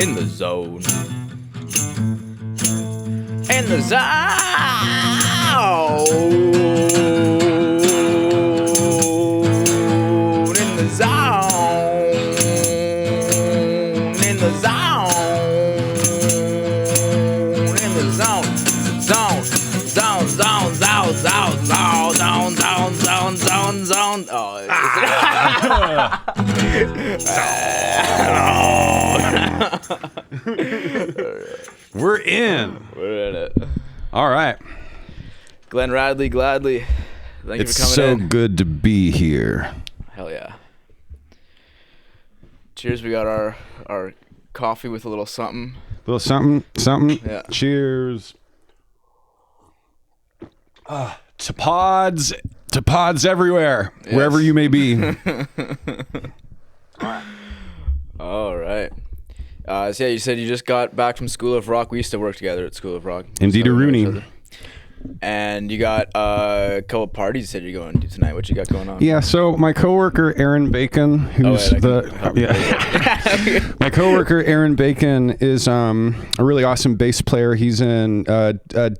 In the zone. In the zone. In the zone. In the zone. In the zone. Zone. Zone. Zone. Zone. Zone. Zone. Zone. Zone. Zone. Zone. Zone. Oh. We're in. We're in it. All right. Glenn Radley, gladly. Thank It's you for so coming in. good to be here. Hell yeah. Cheers. We got our coffee with a little something. Little something. Yeah. Cheers. To pods everywhere, Yes. wherever you may be. All right. So yeah, you said you just got back from School of Rock. We used to work together at School of Rock. Indeed, So we know Rooney. each other. And you got a couple parties you said you're going to tonight. What you got going on? Yeah, so my coworker Aaron Bacon, who's my coworker Aaron Bacon is a really awesome bass player. He's in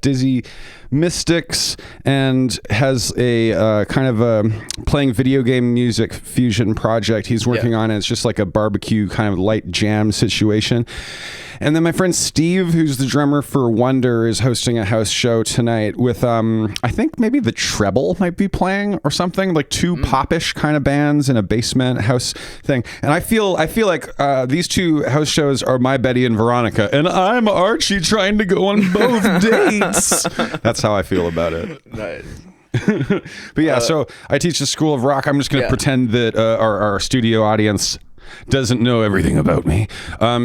Dizzy Mystics and has a kind of a playing video game music fusion project he's working on. And it's just like a barbecue kind of light jam situation. And then my friend Steve, who's the drummer for Wonder, is hosting a house show tonight with, I think maybe the Treble might be playing or something, like two popish kind of bands in a basement house thing. And I feel like these two house shows are my Betty and Veronica, and I'm Archie trying to go on both dates. That's how I feel about it. Nice. But yeah, so I teach the School of Rock. I'm just going to pretend that our studio audience doesn't know everything about me.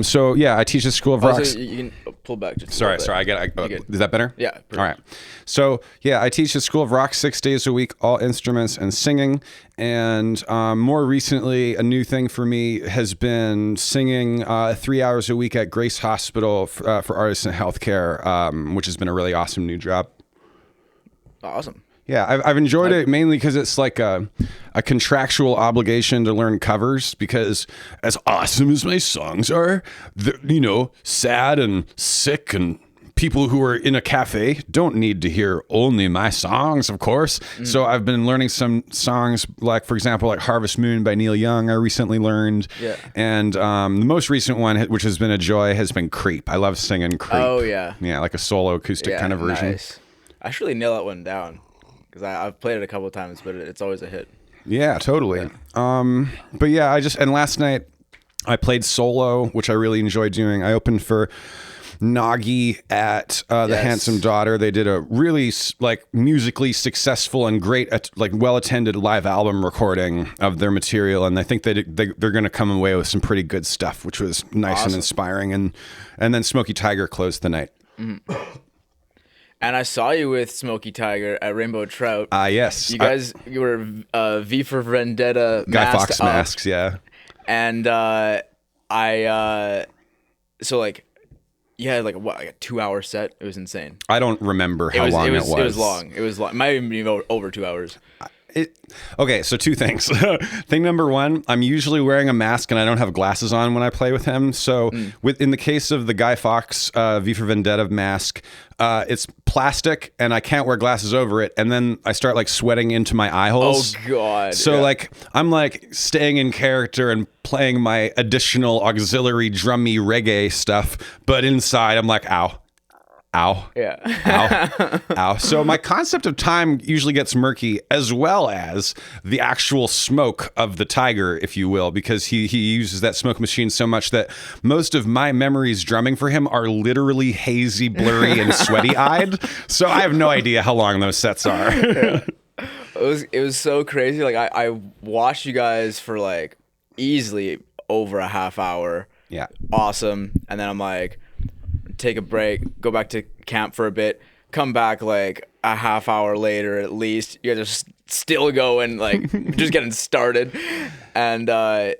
So yeah, I teach the School of Rock. So you can pull back just Sorry. I Is that better? Yeah. Perfect. All right. So yeah, I teach the School of Rock 6 days a week, all instruments and singing. And more recently, a new thing for me has been singing 3 hours a week at Grace Hospital for Artists in Healthcare, which has been a really awesome new job. Awesome. Yeah, I've enjoyed it mainly because it's like a contractual obligation to learn covers, because as awesome as my songs are, they're, sad and sick, and people who are in a cafe don't need to hear only my songs, of course. So I've been learning some songs, like, for example, like Harvest Moon by Neil Young I recently learned. Yeah. And the most recent one, which has been a joy, has been Creep. I love singing Creep. Oh, yeah. Yeah, like a solo acoustic kind of version. Nice. I should really nail that one down, because I've played it a couple of times, but it's always a hit. Yeah, totally. Yeah. But yeah, and last night I played solo, which I really enjoyed doing. I opened for Nagi at the Handsome Daughter. They did a really musically successful and great, well-attended live album recording of their material, and I think they're going to come away with some pretty good stuff, which was nice and inspiring. And then Smokey Tiger closed the night. Mm-hmm. And I saw you with Smokey Tiger at Rainbow Trout. Yes. You were V for Vendetta Guy Fawkes masks, yeah. And you had like a 2-hour set. It was insane. I don't remember how long it was. It was long. It was long. It might even be over 2 hours. Okay, so two things. Thing number one, I'm usually wearing a mask and I don't have glasses on when I play with him. So in the case of the Guy Fawkes V for Vendetta mask, it's plastic and I can't wear glasses over it. And then I start sweating into my eye holes. Oh, God. So I'm staying in character and playing my additional auxiliary drummy reggae stuff. But inside I'm like, ow. Ow. Yeah. Ow. Ow. So my concept of time usually gets murky, as well as the actual smoke of the tiger, if you will, because he uses that smoke machine so much that most of my memories drumming for him are literally hazy, blurry, and sweaty-eyed. So I have no idea how long those sets are. Yeah. It was so crazy. I watched you guys for easily over a half hour. Yeah. Awesome. And then I'm like, take a break, go back to camp for a bit, come back a half hour later at least. You guys are still going, just getting started. And hell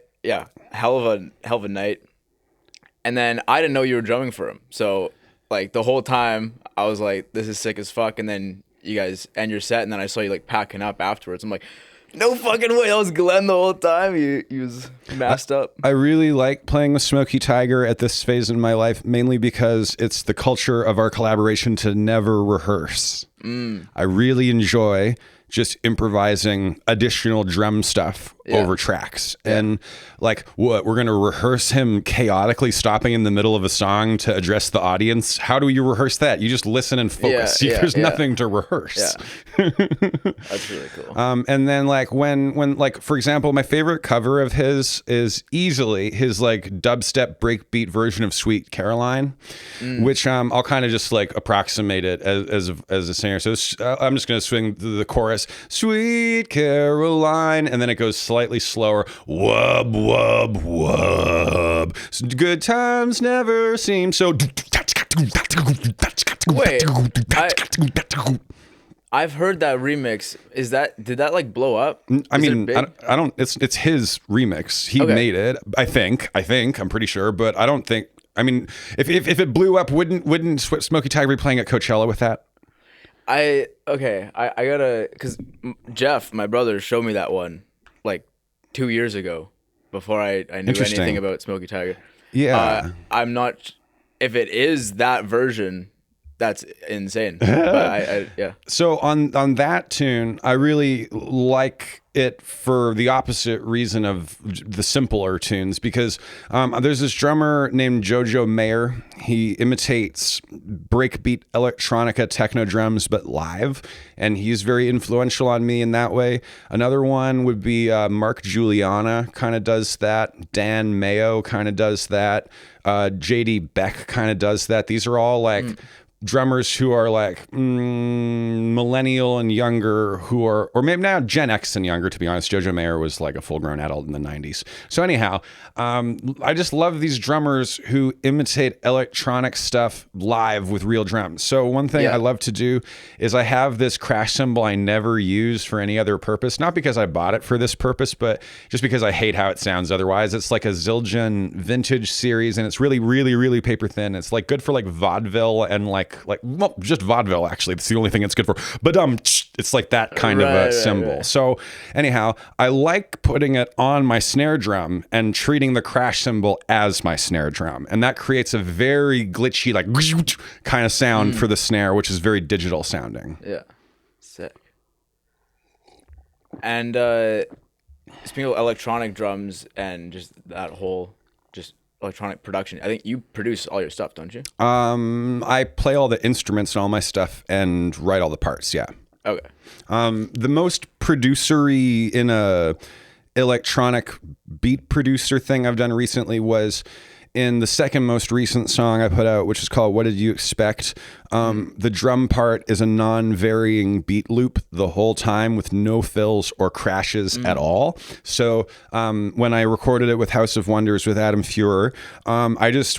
of a night. And then I didn't know you were drumming for him. So the whole time I was like, this is sick as fuck. And then you guys end your set, and then I saw you packing up afterwards. I'm like, No fucking way. That was Glenn the whole time. He was masked up. I really like playing with Smokey Tiger at this phase in my life, mainly because it's the culture of our collaboration to never rehearse. I really enjoy just improvising additional drum stuff over tracks. And like, what, we're going to rehearse him chaotically stopping in the middle of a song to address the audience. How do you rehearse that? You just listen and focus. There's nothing to rehearse. That's really cool. And then like when like, for example, my favorite cover of his is easily his like dubstep breakbeat version of Sweet Caroline, which I'll kind of just like approximate it as a singer. So I'm just going to swing the chorus, Sweet Caroline, and then it goes slightly slower, wub, wub, wub. Good times never seem so. Wait, I've heard that remix. Did that like blow up? I mean, I don't. It's his remix. He made it. I think. I'm pretty sure, but I don't think. I mean, if it blew up, wouldn't Smokey Tiger be playing at Coachella with that? I gotta, because Jeff, my brother, showed me that one like 2 years ago before I knew anything about Smokey Tiger. Yeah. I'm not, if it is that version, that's insane. But yeah. So on that tune, I really like it for the opposite reason of the simpler tunes, because there's this drummer named Jojo Mayer. He imitates breakbeat electronica techno drums, but live, and he's very influential on me in that way. Another one would be Mark Juliana, kind of does that. Dan Mayo kind of does that. JD Beck kind of does that. These are all like drummers who are like millennial and younger, who are, or maybe now Gen X and younger, to be honest. Jojo Mayer was like a full-grown adult in the 90s. So anyhow, I just love these drummers who imitate electronic stuff live with real drums. So one thing I love to do is I have this crash cymbal I never use for any other purpose, not because I bought it for this purpose, but just because I hate how it sounds otherwise. It's like a Zildjian vintage series, and it's really, really, really paper thin. It's like good for like vaudeville and well, just vaudeville, actually. That's the only thing it's good for. But it's like that kind of a cymbal. Right. So anyhow, I like putting it on my snare drum and treating the crash cymbal as my snare drum. And that creates a very glitchy, like kind of sound for the snare, which is very digital sounding. Yeah. Sick. And speaking of electronic drums and just that whole electronic production, I think you produce all your stuff, don't you? I play all the instruments and all my stuff and write all the parts. Yeah. Okay. The most producery in a electronic beat producer thing I've done recently was in the second most recent song I put out, which is called What Did You Expect? The drum part is a non-varying beat loop the whole time with no fills or crashes at all. So when I recorded it with House of Wonders with Adam Fuhrer,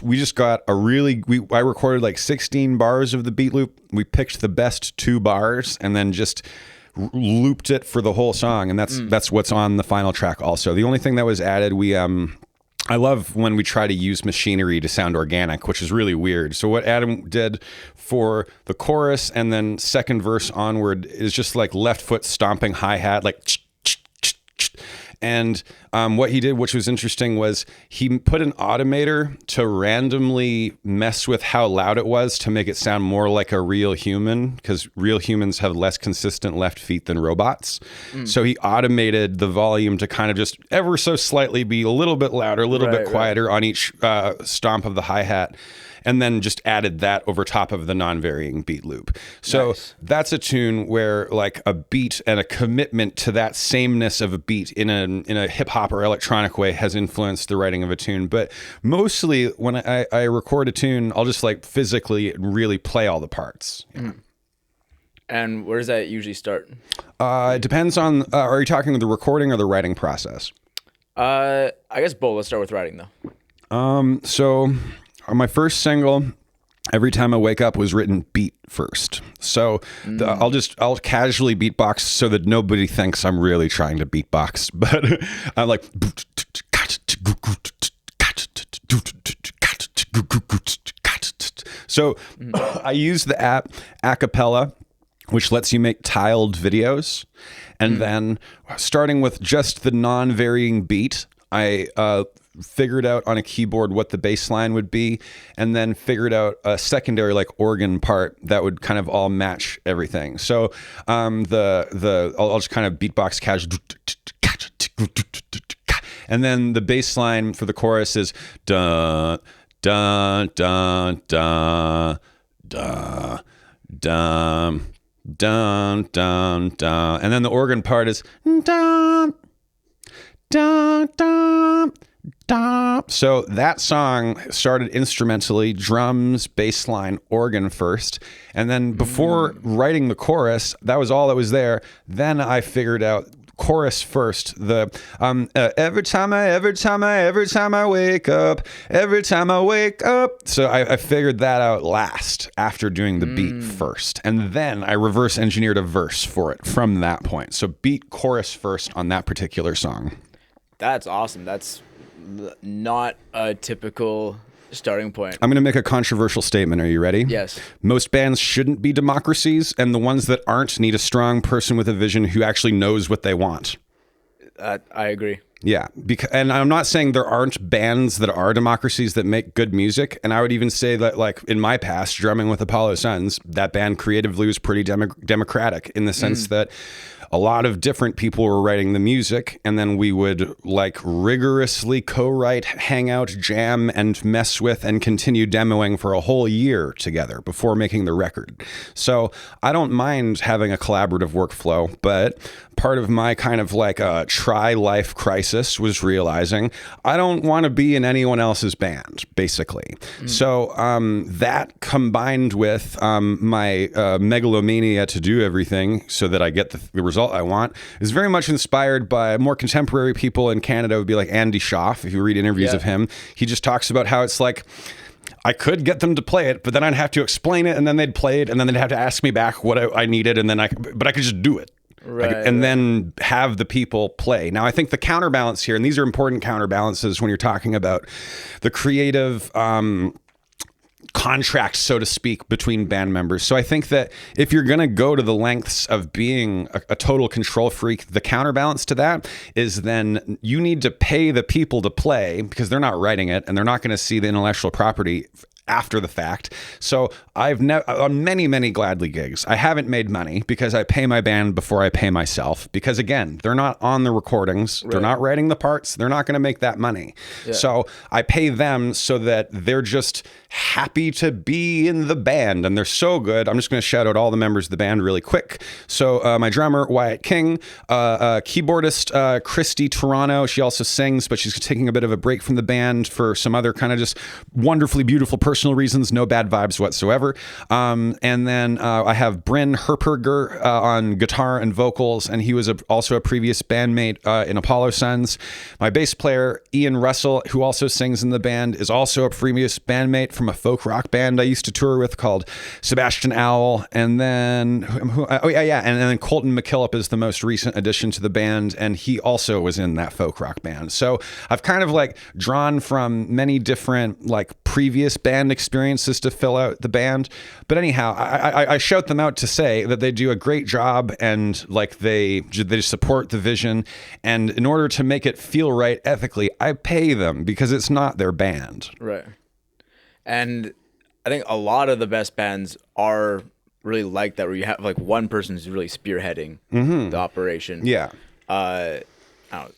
we just got I recorded like 16 bars of the beat loop. We picked the best 2 bars and then just looped it for the whole song. And that's what's on the final track also. The only thing that was added, I love when we try to use machinery to sound organic, which is really weird. So what Adam did for the chorus and then second verse onward is just like left foot stomping hi-hat, like and what he did, which was interesting, was he put an automator to randomly mess with how loud it was to make it sound more like a real human, because real humans have less consistent left feet than robots. So he automated the volume to kind of just ever so slightly be a little bit louder, a little bit quieter on each stomp of the hi-hat, and then just added that over top of the non-varying beat loop. So that's a tune where like a beat and a commitment to that sameness of a beat in a hip hop or electronic way has influenced the writing of a tune. But mostly when I record a tune, I'll just like physically really play all the parts. And where does that usually start? It depends on, are you talking the recording or the writing process? I guess both. Let's start with writing though. So my first single, Every Time I Wake Up, was written beat first. So I'll casually beatbox so that nobody thinks I'm really trying to beatbox. But I'm like, so I use the app Acapella, which lets you make tiled videos. And then starting with just the non-varying beat, I figured out on a keyboard what the bass line would be, and then figured out a secondary like organ part that would kind of all match everything. So I'll just kind of beatbox casual, and then the bass line for the chorus is dun dun dun dun dun dun dun dun dun, and then the organ part is dun dun dun dun. So that song started instrumentally, drums, bass line, organ first, and then before writing the chorus, that was all that was there. Then I figured out chorus first. The every time I wake up. So I figured that out last after doing the beat first, and then I reverse engineered a verse for it from that point. So beat, chorus first on that particular song. That's awesome. That's not a typical starting point. I'm going to make a controversial statement. Are you ready? Yes. Most bands shouldn't be democracies, and the ones that aren't need a strong person with a vision who actually knows what they want. I agree. Yeah, and I'm not saying there aren't bands that are democracies that make good music, and I would even say that, like, in my past, drumming with Apollo Suns, that band creatively was pretty democratic in the sense that a lot of different people were writing the music, and then we would like rigorously co-write, hang out, jam, and mess with and continue demoing for a whole year together before making the record. So I don't mind having a collaborative workflow, but part of my kind of like a tri-life crisis was realizing I don't want to be in anyone else's band, basically. So that combined with my megalomania to do everything so that I get the result I want is very much inspired by more contemporary people in Canada. Would be like Andy Schaaf. If you read interviews of him, he just talks about how it's like, I could get them to play it, but then I'd have to explain it, and then they'd play it, and then they'd have to ask me back what I needed, and then I could just do it. Then have the people play. Now, I think the counterbalance here, and these are important counterbalances when you're talking about the creative contract, so to speak, between band members. So I think that if you're going to go to the lengths of being a total control freak, the counterbalance to that is then you need to pay the people to play because they're not writing it and they're not going to see the intellectual property after the fact. So I've on many Gladly gigs, I haven't made money because I pay my band before I pay myself, because again, they're not on the recordings, they're not writing the parts, they're not going to make that money. So I pay them so that they're just happy to be in the band, and they're so good. I'm just going to shout out all the members of the band really quick. So my drummer, Wyatt King, keyboardist, Christy Toronto. She also sings, but she's taking a bit of a break from the band for some other kind of just wonderfully beautiful personal reasons, no bad vibes whatsoever. And then I have Bryn Herperger on guitar and vocals, and he was also a previous bandmate in Apollo Suns. My bass player, Ian Russell, who also sings in the band, is also a previous bandmate from a folk rock band I used to tour with called Sebastian Owl. And then, and then Colton McKillop is the most recent addition to the band, and he also was in that folk rock band. So I've kind of like drawn from many different like previous band experiences to fill out the band. But anyhow, I shout them out to say that they do a great job, and like they support the vision. And in order to make it feel right ethically, I pay them because it's not their band. Right. And I think a lot of the best bands are really like that, where you have like one person who's really spearheading the operation. Yeah. I don't know,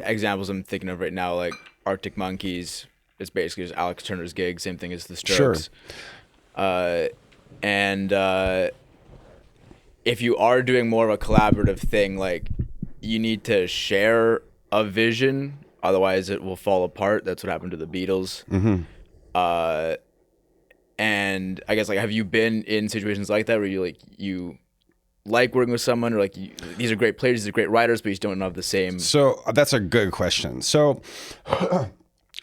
examples I'm thinking of right now, like Arctic Monkeys. It's basically just Alex Turner's gig, same thing as the Strokes. Sure. And if you are doing more of a collaborative thing, like you need to share a vision, otherwise it will fall apart. That's what happened to the Beatles. And I guess, like, have you been in situations like that where you like working with someone, or like these are great players, these are great writers, but you just don't have the same? So that's a good question. So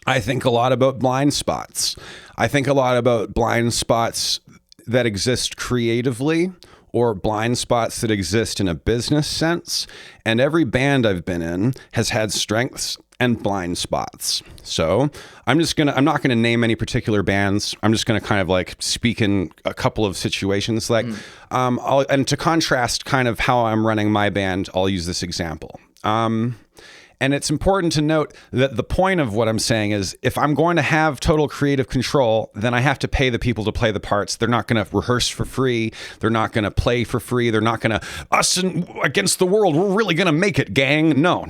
I think a lot about blind spots. I think a lot about blind spots that exist creatively, or blind spots that exist in a business sense. And every band I've been in has had strengths and blind spots. So I'm not gonna name any particular bands. I'm just gonna kind of like speak in a couple of situations. Like, and to contrast kind of how I'm running my band, I'll use this example. And it's important to note that the point of what I'm saying is if I'm going to have total creative control, then I have to pay the people to play the parts. They're not going to rehearse for free. They're not going to play for free. They're not going to, us against the world, we're really going to make it, gang. No.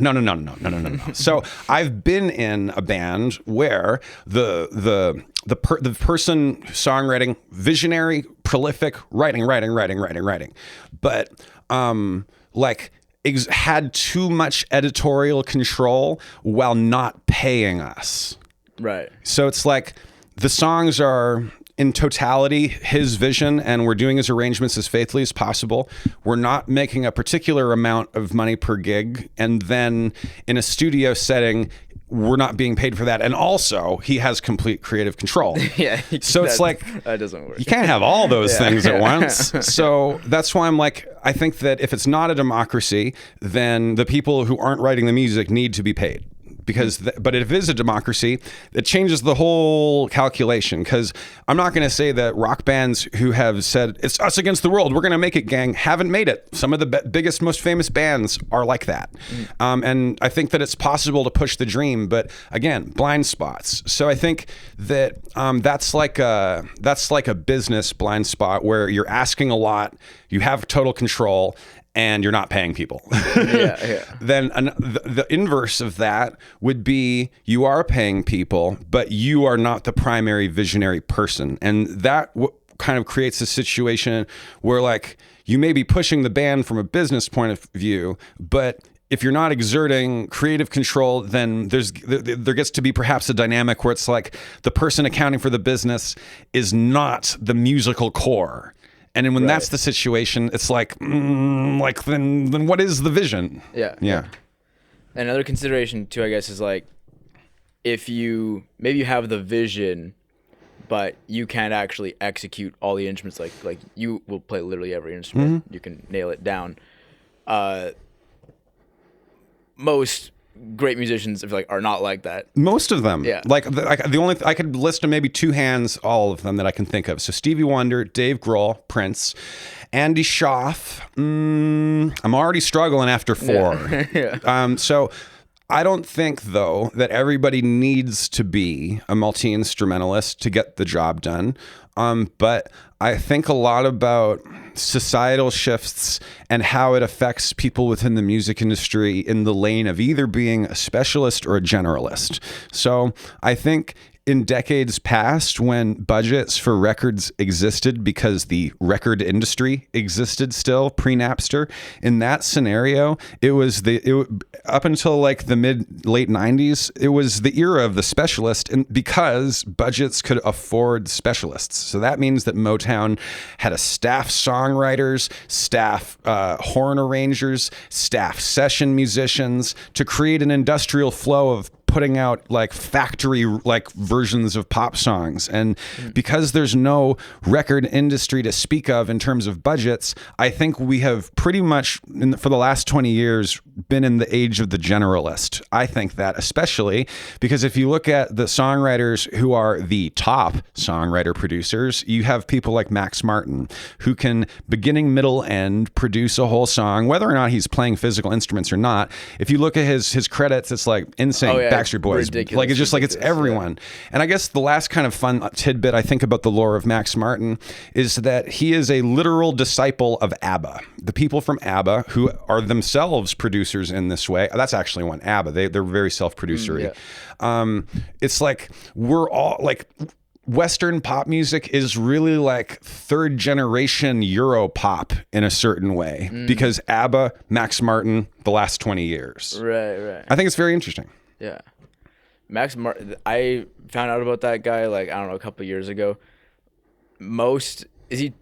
So I've been in a band where the person songwriting, visionary, prolific, writing, but had too much editorial control while not paying us. Right. So it's like the songs are in totality his vision and we're doing his arrangements as faithfully as possible. We're not making a particular amount of money per gig. And then in a studio setting, we're not being paid for that. And also he has complete creative control. Yeah. So it's like, that doesn't work. You can't have all those things at once. So that's why I'm like, I think that if it's not a democracy, then the people who aren't writing the music need to be paid. But if it is a democracy, it changes the whole calculation. Because I'm not going to say that rock bands who have said, it's us against the world, we're going to make it, gang, haven't made it. Some of the biggest, most famous bands are like that. And I think that it's possible to push the dream, but again, blind spots. So I think that that's like a business blind spot where you're asking a lot, you have total control, and you're not paying people. Then the inverse of that would be you are paying people, but you are not the primary visionary person. And that kind of creates a situation where like you may be pushing the band from a business point of view, but if you're not exerting creative control, then there gets to be perhaps a dynamic where it's like the person accounting for the business is not the musical core. And when that's the situation, it's like then what is the vision? Yeah. Another consideration too, I guess, is like if maybe you have the vision, but you can't actually execute all the instruments. Like you will play literally every instrument, you can nail it down. Most great musicians are not like that. Most of them. Yeah. I could list them maybe two hands, all of them that I can think of. So Stevie Wonder, Dave Grohl, Prince, Andy Schaaf. I'm already struggling after four. Yeah. So I don't think, though, that everybody needs to be a multi-instrumentalist to get the job done. But I think a lot about societal shifts and how it affects people within the music industry in the lane of either being a specialist or a generalist. So I think in decades past, when budgets for records existed because the record industry existed still pre-Napster, in that scenario, it was up until like the late 90s, it was the era of the specialist, and because budgets could afford specialists. So that means that Motown had a staff songwriters, staff horn arrangers, staff session musicians to create an industrial flow of putting out like factory like versions of pop songs. And because there's no record industry to speak of in terms of budgets, I think we have pretty much for the last 20 years been in the age of the generalist. I think that especially because if you look at the songwriters who are the top songwriter producers, you have people like Max Martin who can beginning, middle, end produce a whole song, whether or not he's playing physical instruments or not. If you look at his credits, it's like insane. Backstreet Boys. Ridiculous, like it's just like it's everyone. Yeah. And I guess the last kind of fun tidbit I think about the lore of Max Martin is that he is a literal disciple of ABBA. The people from ABBA who are themselves producers in this way. That's actually one ABBA. They're very self-producery. It's like we're all like Western pop music is really like third generation Euro pop in a certain way because ABBA, Max Martin, the last 20 years. Right. I think it's very interesting. Yeah. Max Martin, I found out about that guy like, I don't know, a couple of years ago. Is he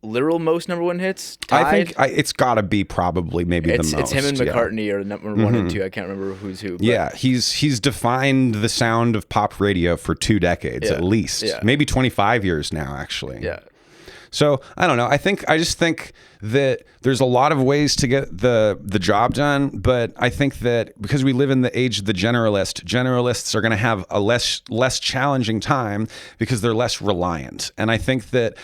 literal most number one hits? Tied? I think it's got to be probably maybe the most. It's him and McCartney are number one and two. I can't remember who's who. But. Yeah, he's defined the sound of pop radio for 2 decades at least. Yeah. Maybe 25 years now, actually. Yeah. So I don't know. I just think that there's a lot of ways to get the job done, but I think that because we live in the age of the generalists are going to have a less challenging time because they're less reliant. And I think that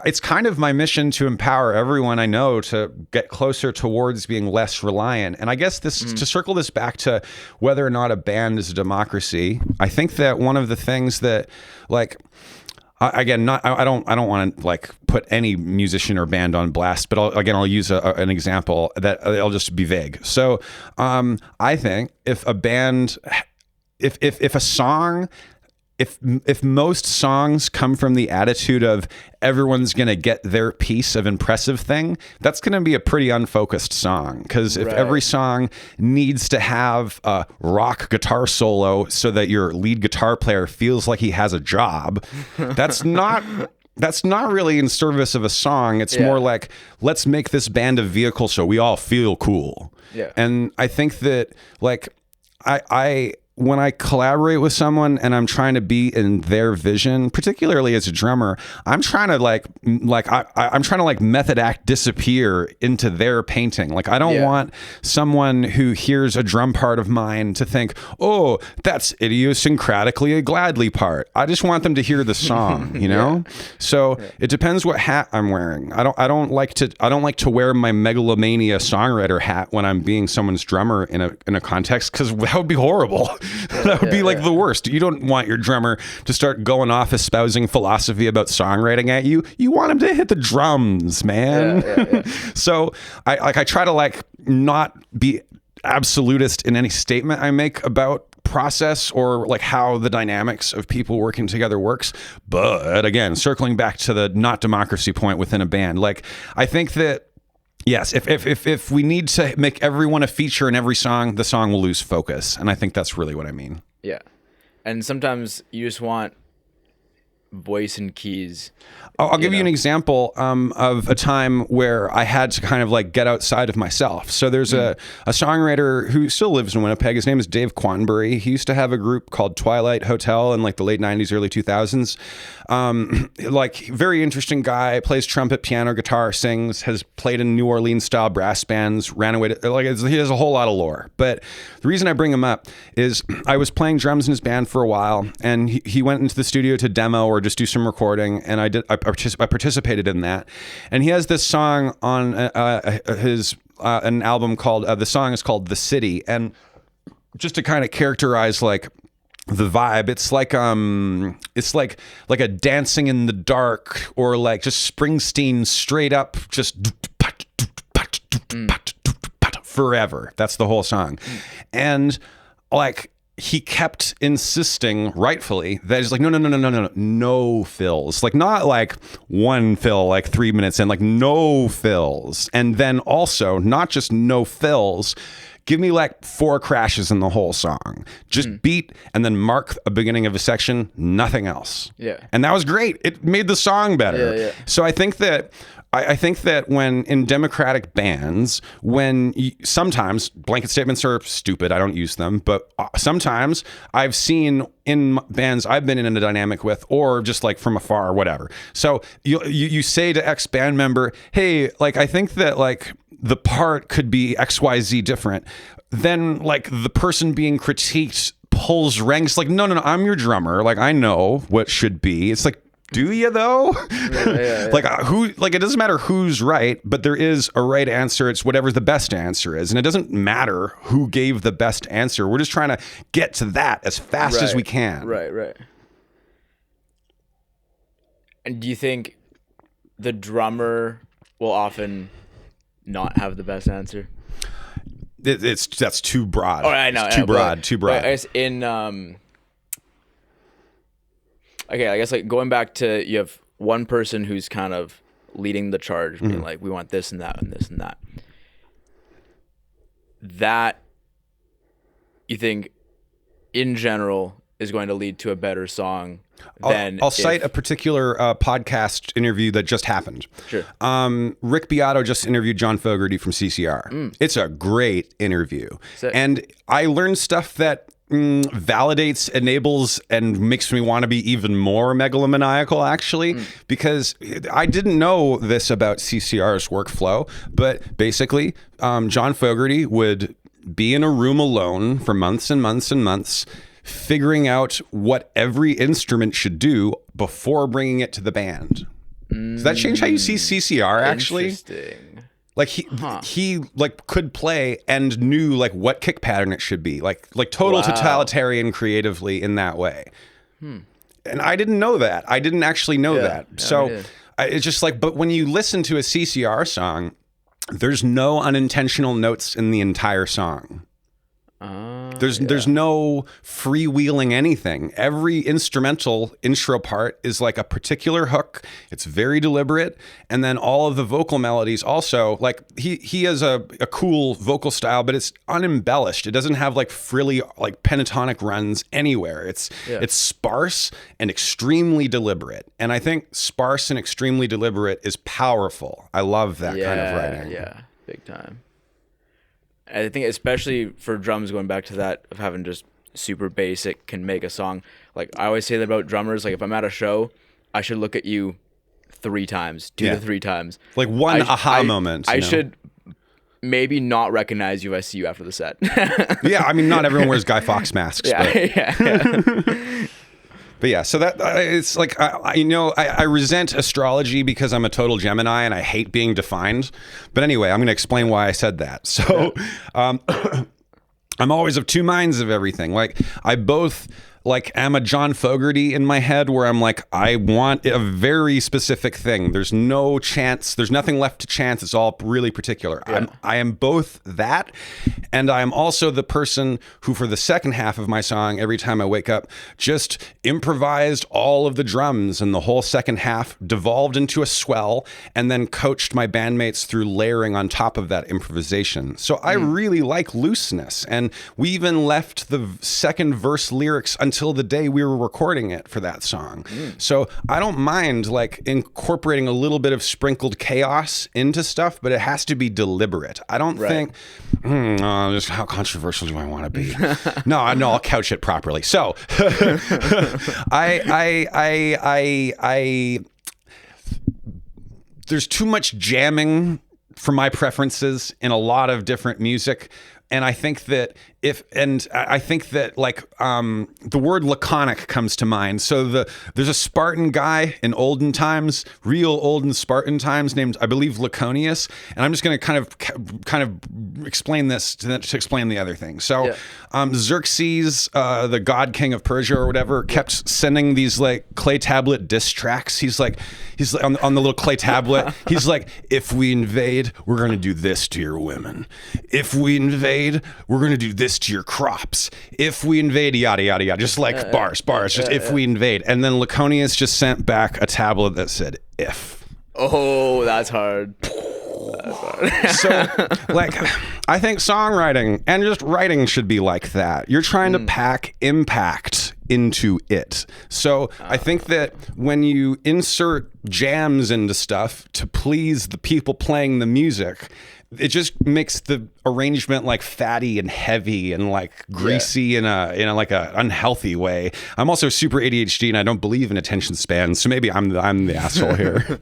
it's kind of my mission to empower everyone I know to get closer towards being less reliant. And I guess to circle this back to whether or not a band is a democracy, I think that one of the things that like. Again, I don't want to like put any musician or band on blast, but I'll use an example that I'll just be vague. So I think if a band, if a song, if most songs come from the attitude of everyone's going to get their piece of impressive thing, that's going to be a pretty unfocused song. Because if every song needs to have a rock guitar solo so that your lead guitar player feels like he has a job, that's not really in service of a song. It's more like, let's make this band a vehicle so we all feel cool. Yeah. And I think that like I when I collaborate with someone and I'm trying to be in their vision, particularly as a drummer, I'm trying to I'm trying to method act disappear into their painting. Like I don't want someone who hears a drum part of mine to think, oh, that's idiosyncratically a Gladly part. I just want them to hear the song, you know? So it depends what hat I'm wearing. I don't like to wear my megalomania songwriter hat when I'm being someone's drummer in a context, because that would be horrible. That would be the worst. You don't want your drummer to start going off espousing philosophy about songwriting at you. You want him to hit the drums, man. So I try to not be absolutist in any statement I make about process or how the dynamics of people working together works. But again, circling back to the not democracy point within a band, I think that yes, if we need to make everyone a feature in every song, the song will lose focus. And I think that's really what I mean. Yeah. And sometimes you just want voice and keys. I'll give you an example of a time where I had to kind of get outside of myself. So there's a songwriter who still lives in Winnipeg. His name is Dave Quanbury. He used to have a group called Twilight Hotel in the late 90s, early 2000s. Very interesting guy, plays trumpet, piano, guitar, sings, has played in New Orleans style brass bands, ran away to, he has a whole lot of lore. But the reason I bring him up is I was playing drums in his band for a while, and he went into the studio to demo or just do some recording, and I participated in that. And he has this song on his an album called the song is called The City. And just to kind of characterize the vibe, it's like a Dancing in the Dark, or just Springsteen straight up just forever. That's the whole song. And he kept insisting, rightfully, that he's no fills. Not one fill, 3 minutes in, no fills. And then also, not just no fills, give me 4 crashes in the whole song. Just beat and then mark a beginning of a section, nothing else. Yeah. And that was great. It made the song better. Yeah. So I think that when in democratic bands, sometimes blanket statements are stupid, I don't use them, but sometimes I've seen in bands I've been in a dynamic with, or just from afar or whatever. So you say to X band member, hey, I think that the part could be XYZ different. Then the person being critiqued pulls ranks no, I'm your drummer. I know what should be. It's do you though? Yeah. Who? It doesn't matter who's right, but there is a right answer. It's whatever the best answer is, and it doesn't matter who gave the best answer. We're just trying to get to that as fast as we can. Right. And do you think the drummer will often not have the best answer? That's too broad. Oh, I know. Too broad. I guess in okay, I guess going back to, you have one person who's kind of leading the charge, being we want this and that and this and that. That, you think, in general, is going to lead to a better song than... I'll cite a particular podcast interview that just happened. Sure. Rick Beato just interviewed John Fogerty from CCR. It's a great interview. And I learned stuff that validates, enables, and makes me want to be even more megalomaniacal, actually, because I didn't know this about CCR's workflow, but basically, John Fogerty would be in a room alone for months and months and months, figuring out what every instrument should do before bringing it to the band. Does that change how you see CCR, actually? Interesting. Like he like could play and knew like what kick pattern it should be, like total totalitarian creatively in that way. And I didn't know that. I didn't actually know that. Yeah, so it's just like, but when you listen to a CCR song, there's no unintentional notes in the entire song. There's no freewheeling anything. Every instrumental intro part is like a particular hook. It's very deliberate. And then all of the vocal melodies also, like he has a cool vocal style, but it's unembellished. It doesn't have like frilly like pentatonic runs anywhere. It's sparse and extremely deliberate. And I think sparse and extremely deliberate is powerful. I love that kind of writing. Yeah, big time. I think especially for drums, going back to that of having just super basic can make a song. Like I always say that about drummers. Like if I'm at a show, I should look at you 3 times, 2 to 3 times. Like one aha moment. I should maybe not recognize you if I see you after the set. Yeah, I mean, not everyone wears Guy Fawkes masks. Yeah. But yeah, so that it's like, I resent astrology because I'm a total Gemini and I hate being defined. But anyway, I'm going to explain why I said that. So I'm always of 2 minds of everything. Like I both like am a John Fogerty in my head where I'm like, I want a very specific thing. There's no chance. There's nothing left to chance. It's all really particular. Yeah. I am both that. And I'm also the person who, for the second half of my song, every time I wake up, just improvised all of the drums, and the whole second half devolved into a swell, and then coached my bandmates through layering on top of that improvisation. So I really like looseness. And we even left the second verse lyrics until the day we were recording it for that song. So I don't mind like incorporating a little bit of sprinkled chaos into stuff, but it has to be deliberate. I don't think, just how controversial do I want to be? No, I'll couch it properly. So there's too much jamming for my preferences in a lot of different music. And I think that like the word laconic comes to mind. So there's a Spartan guy in olden times, real olden Spartan times, named, I believe, Laconius. And I'm just going to kind of explain this to explain the other thing. So Xerxes, the god king of Persia or whatever, kept sending these like clay tablet diss tracks. He's like on the little clay tablet. He's like, if we invade, we're going to do this to your women. If we invade, we're going to do this to your crops. If we invade, yada, yada, yada. Just like bars, just if we invade. And then Laconius just sent back a tablet that said, if. Oh, that's hard. So, like, I think songwriting and just writing should be like that. You're trying to pack impact into it. So I think that when you insert jams into stuff to please the people playing the music, it just makes the arrangement like fatty and heavy and like greasy in a like a unhealthy way. I'm also super ADHD and I don't believe in attention spans, so maybe I'm the asshole here.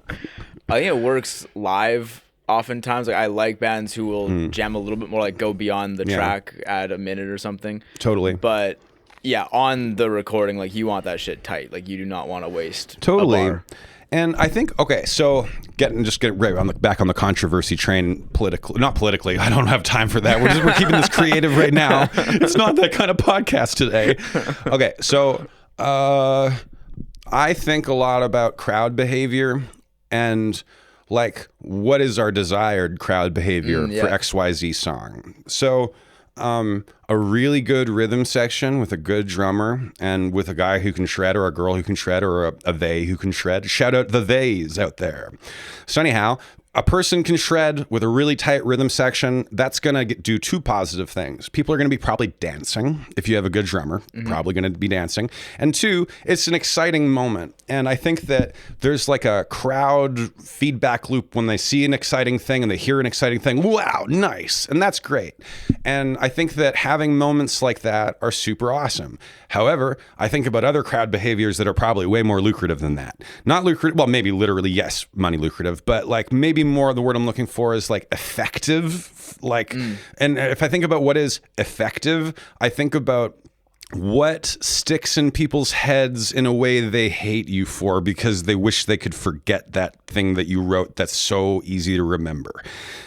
I think it works live. Oftentimes, like I like bands who will jam a little bit more, like go beyond the track, add a minute or something. Totally. But yeah, on the recording, like you want that shit tight. Like you do not want to waste a bar. And I think, okay, so get right on back on the controversy train not politically. I don't have time for that. We're keeping this creative right now. It's not that kind of podcast today. Okay, so I think a lot about crowd behavior and like what is our desired crowd behavior for XYZ song. So a really good rhythm section with a good drummer and with a guy who can shred or a girl who can shred or a they who can shred. Shout out the theys out there. So anyhow, a person can shred with a really tight rhythm section. That's going to do two positive things. People are going to be probably dancing. If you have a good drummer, probably going to be dancing. And two, it's an exciting moment. And I think that there's like a crowd feedback loop when they see an exciting thing and they hear an exciting thing. Wow, nice. And that's great. And I think that having moments like that are super awesome. However, I think about other crowd behaviors that are probably way more lucrative than that. Not lucrative, well, maybe literally, yes, money lucrative, but like maybe more the word I'm looking for is like effective. Like, and if I think about what is effective, I think about what sticks in people's heads in a way they hate you for because they wish they could forget that thing that you wrote that's so easy to remember.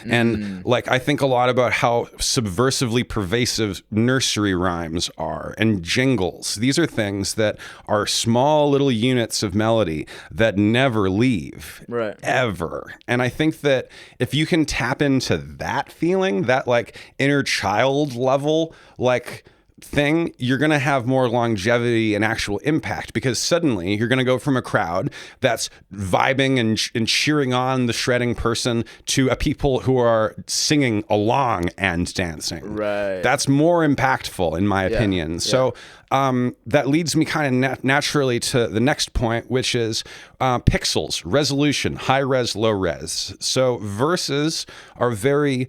And like, I think a lot about how subversively pervasive nursery rhymes are and jingles. These are things that are small little units of melody that never leave, Right. ever. And I think that if you can tap into that feeling, that like inner child level, like thing, you're going to have more longevity and actual impact, because suddenly you're going to go from a crowd that's vibing and cheering on the shredding person to a people who are singing along and dancing. Right. That's more impactful in my opinion. So that leads me kind of naturally to the next point, which is pixels, resolution, high res, low res. So verses are very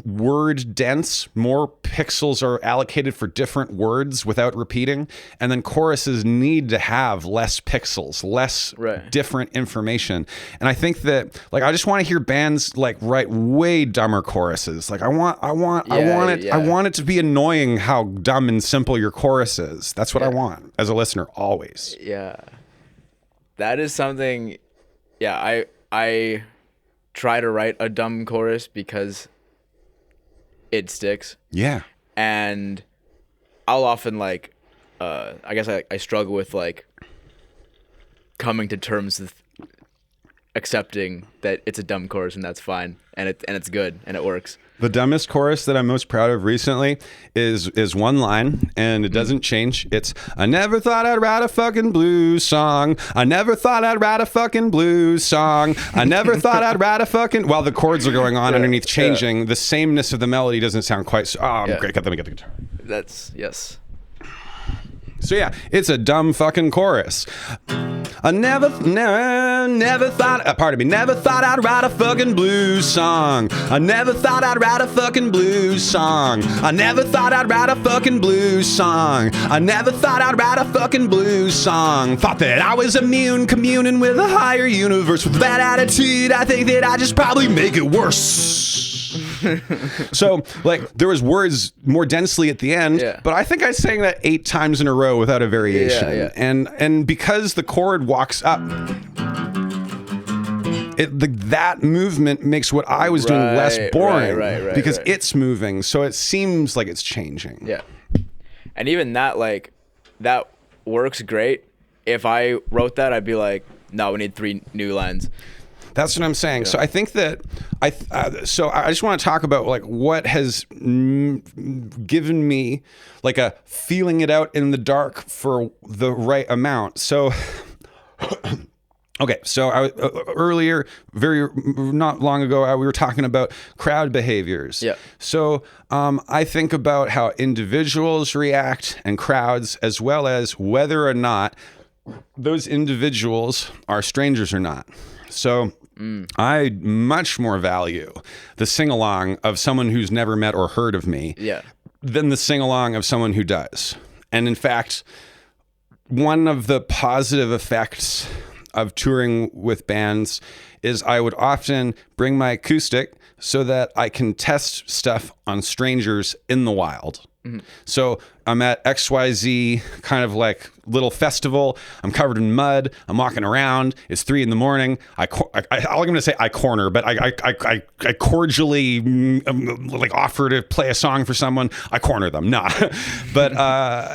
word dense. More pixels are allocated for different words without repeating. And then choruses need to have less pixels, less different information. And I think that, like, I just want to hear bands like write way dumber choruses. Like I want it to be annoying how dumb and simple your chorus is. That's what I want as a listener always. Yeah. That is something. Yeah, I try to write a dumb chorus because it sticks. Yeah. And I'll often like I guess I struggle with like coming to terms with accepting that it's a dumb chorus and that's fine and it's good and it works. The dumbest chorus that I'm most proud of recently is one line, and it doesn't change. It's, I never thought I'd write a fucking blues song. I never thought I'd write a fucking blues song. I never thought I'd write a fucking... While the chords are going on underneath changing, the sameness of the melody doesn't sound quite so... Oh, great. Let me get the guitar. That's... Yes. So yeah, it's a dumb fucking chorus. I never thought, never thought I'd write a fucking blues song. I never thought I'd write a fucking blues song. I never thought I'd write a fucking blues song. I never thought I'd write a fucking blues song. Thought that I was immune, communing with a higher universe. With that attitude, I think that I just probably make it worse. So, like, there was words more densely at the end, but I think I sang that 8 times in a row without a variation. And because the chord walks up, that movement makes what I was doing less boring because it's moving, so it seems like it's changing. Yeah. And even that, like, that works great. If I wrote that, I'd be like, no, we need 3 new lines. That's what I'm saying. Yeah. So I think that so I just want to talk about like what has given me like a feeling it out in the dark for the right amount. So okay, so I earlier, very not long ago, we were talking about crowd behaviors. Yeah. So I think about how individuals react and crowds, as well as whether or not those individuals are strangers or not. So I much more value the sing-along of someone who's never met or heard of me than the sing-along of someone who does. And in fact, one of the positive effects of touring with bands is I would often bring my acoustic so that I can test stuff on strangers in the wild. So I'm at XYZ kind of like little festival. I'm covered in mud. I'm walking around. It's 3 a.m. I'm going to say I corner, but I cordially like offer to play a song for someone. I corner them. Nah. But,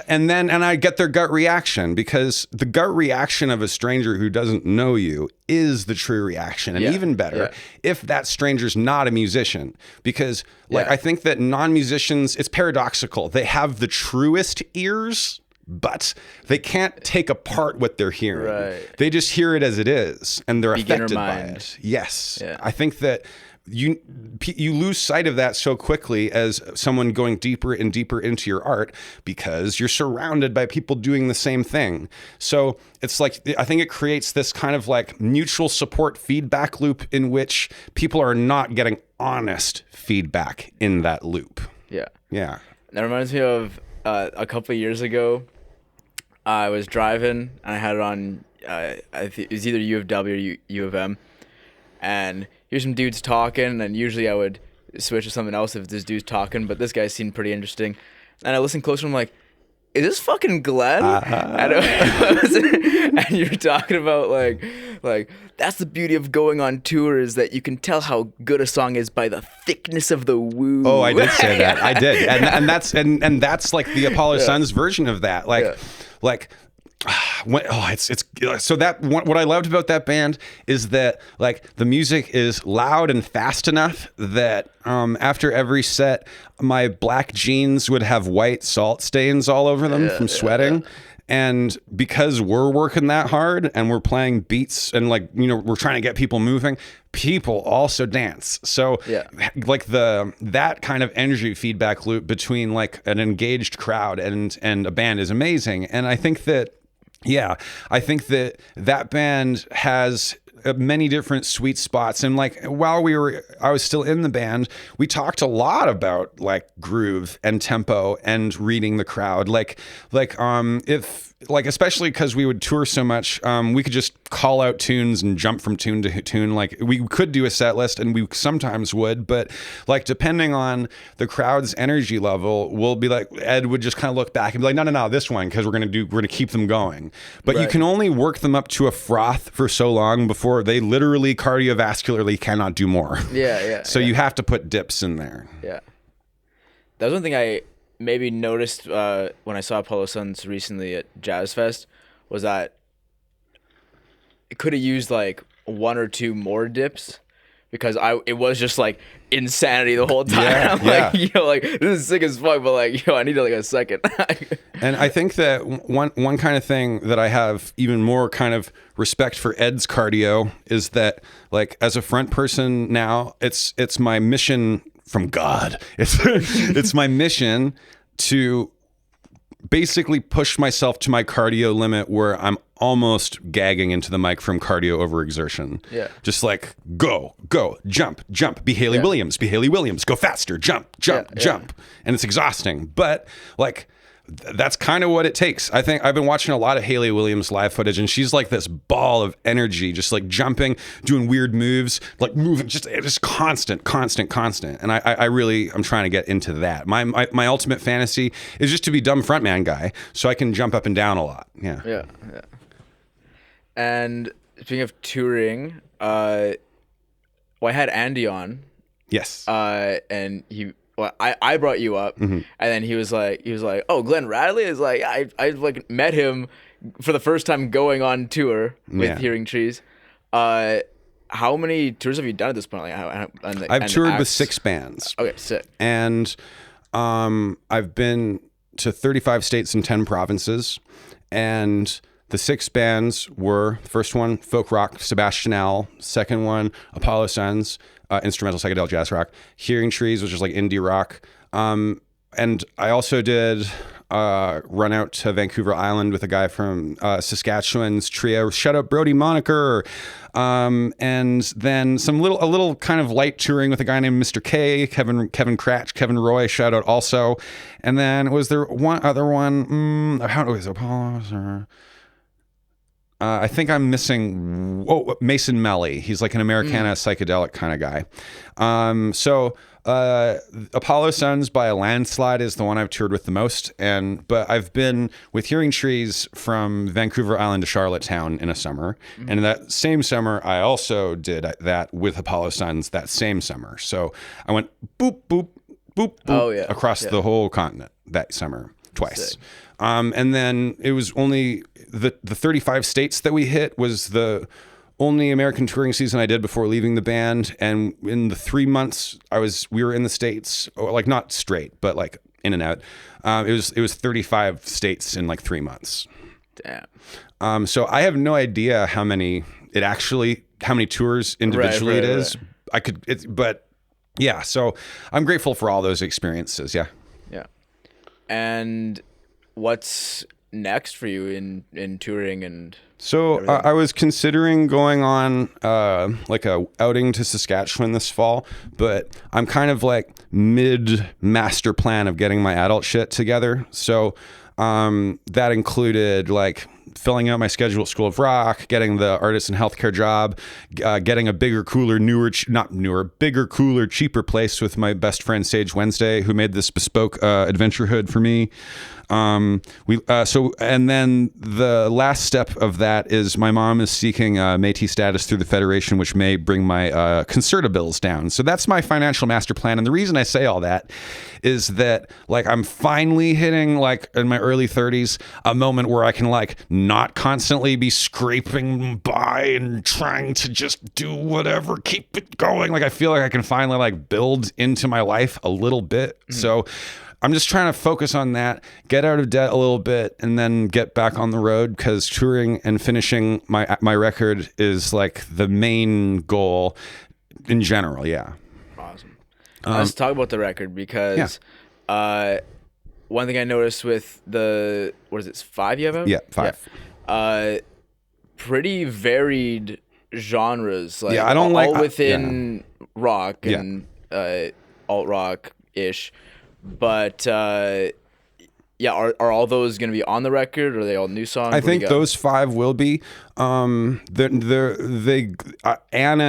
and I get their gut reaction, because the gut reaction of a stranger who doesn't know you is the true reaction. And even better if that stranger's not a musician, because like, I think that non-musicians, it's paradoxical. They have the truest ears, but they can't take apart what they're hearing. Right. They just hear it as it is, and they're Beginner affected mind. by it. Yes. Yeah. I think that you lose sight of that so quickly as someone going deeper and deeper into your art, because you're surrounded by people doing the same thing. So it's like, I think it creates this kind of like mutual support feedback loop in which people are not getting honest feedback in that loop. Yeah. Yeah. That reminds me of a couple of years ago. I was driving and I had it on. It was either U of W or U of M, and here's some dudes talking. And usually I would switch to something else if this dude's talking, but this guy seemed pretty interesting. And I listened closer. And I'm like, is this fucking Glenn? And you're talking about like that's the beauty of going on tour, is that you can tell how good a song is by the thickness of the woo. Oh, I did say that. I did, and that's like the Apollo Suns version of that. So that what I loved about that band is that like the music is loud and fast enough that after every set, my black jeans would have white salt stains all over them from sweating. And because we're working that hard and we're playing beats and like, you know, we're trying to get people moving, people also dance. So like that kind of energy feedback loop between like an engaged crowd and a band is amazing. And I think that, that band has many different sweet spots. And like while I was still in the band, we talked a lot about like groove and tempo and reading the crowd. Especially because we would tour so much, we could just call out tunes and jump from tune to tune. Like we could do a set list, and we sometimes would, but like depending on the crowd's energy level, we'll be like, Ed would just kind of look back and be like, no, this one, because we're gonna keep them going. But you can only work them up to a froth for so long before they literally cardiovascularly cannot do more. So you have to put dips in there. Yeah. That was one thing I maybe noticed when I saw Apollo Suns recently at Jazz Fest, was that it could have used like one or two more dips, because it was just like insanity the whole time. Like, this is sick as fuck, but like, I need like a second. And I think that one kind of thing that I have even more kind of respect for Ed's cardio is that like as a front person now, it's my mission from God. It's my mission to basically push myself to my cardio limit where I'm almost gagging into the mic from cardio overexertion. Yeah. Just like go, jump, be Haley Williams, go faster, jump. And it's exhausting. But like that's kind of what it takes. I think I've been watching a lot of Haley Williams live footage, and she's like this ball of energy, just like jumping, doing weird moves, like moving, just constant. And I'm trying to get into that. My ultimate fantasy is just to be dumb frontman guy, so I can jump up and down a lot. Yeah. And speaking of touring, I had Andy on. Yes. And I brought you up, and then he was like, oh, Glenn Radley is like, I like met him for the first time going on tour with Hearing Trees. How many tours have you done at this point? I've toured with 6 bands. Okay, sick. And I've been to 35 states and 10 provinces, and the 6 bands were, first one, folk rock, Sebastian Al. Second one, Apollo Suns, instrumental psychedelic jazz rock. Hearing Trees, which is like indie rock. And I also did run out to Vancouver Island with a guy from Saskatchewan's trio. Shout out Brody Moniker. And then a little kind of light touring with a guy named Mr. K, Kevin Cratch, Kevin Roy, shout out also. And then was there one other one? How was it? Apollo? I think I'm missing Mason Melly. He's like an Americana psychedelic kind of guy. So Apollo Suns by a landslide is the one I've toured with the most. But I've been with Hearing Trees from Vancouver Island to Charlottetown in a summer. And that same summer, I also did that with Apollo Suns that same summer. So I went boop, boop, boop, boop across the whole continent that summer twice. Sick. And then it was only the 35 states that we hit was the only American touring season I did before leaving the band. And in the 3 months we were in the States, like not straight, but like in and out. It was 35 states in like 3 months. Damn. So I have no idea how many tours individually it is. But yeah, so I'm grateful for all those experiences. Yeah. Yeah. And what's next for you in touring and so I was considering going on like a outing to Saskatchewan this fall, but I'm kind of like mid master plan of getting my adult shit together. So that included like filling out my schedule at School of Rock, getting the artist and healthcare job, getting a bigger, cooler, bigger, cooler, cheaper place with my best friend Sage Wednesday, who made this bespoke adventure hood for me. And then the last step of that is my mom is seeking Métis status through the Federation, which may bring my concerta bills down. So that's my financial master plan. And the reason I say all that is that like I'm finally hitting like in my early 30s a moment where I can like not constantly be scraping by and trying to just do whatever, keep it going. Like I feel like I can finally like build into my life a little bit. So I'm just trying to focus on that, get out of debt a little bit, and then get back on the road, because touring and finishing my record is like the main goal in general. Yeah. Awesome. Let's talk about the record, because one thing I noticed with the, what is it, 5 you have out? Yeah, 5. Yeah. Pretty varied genres. Like, I don't all within rock and alt rock ish. But are all those going to be on the record, or are they all new songs? I think those 5 will be. Anna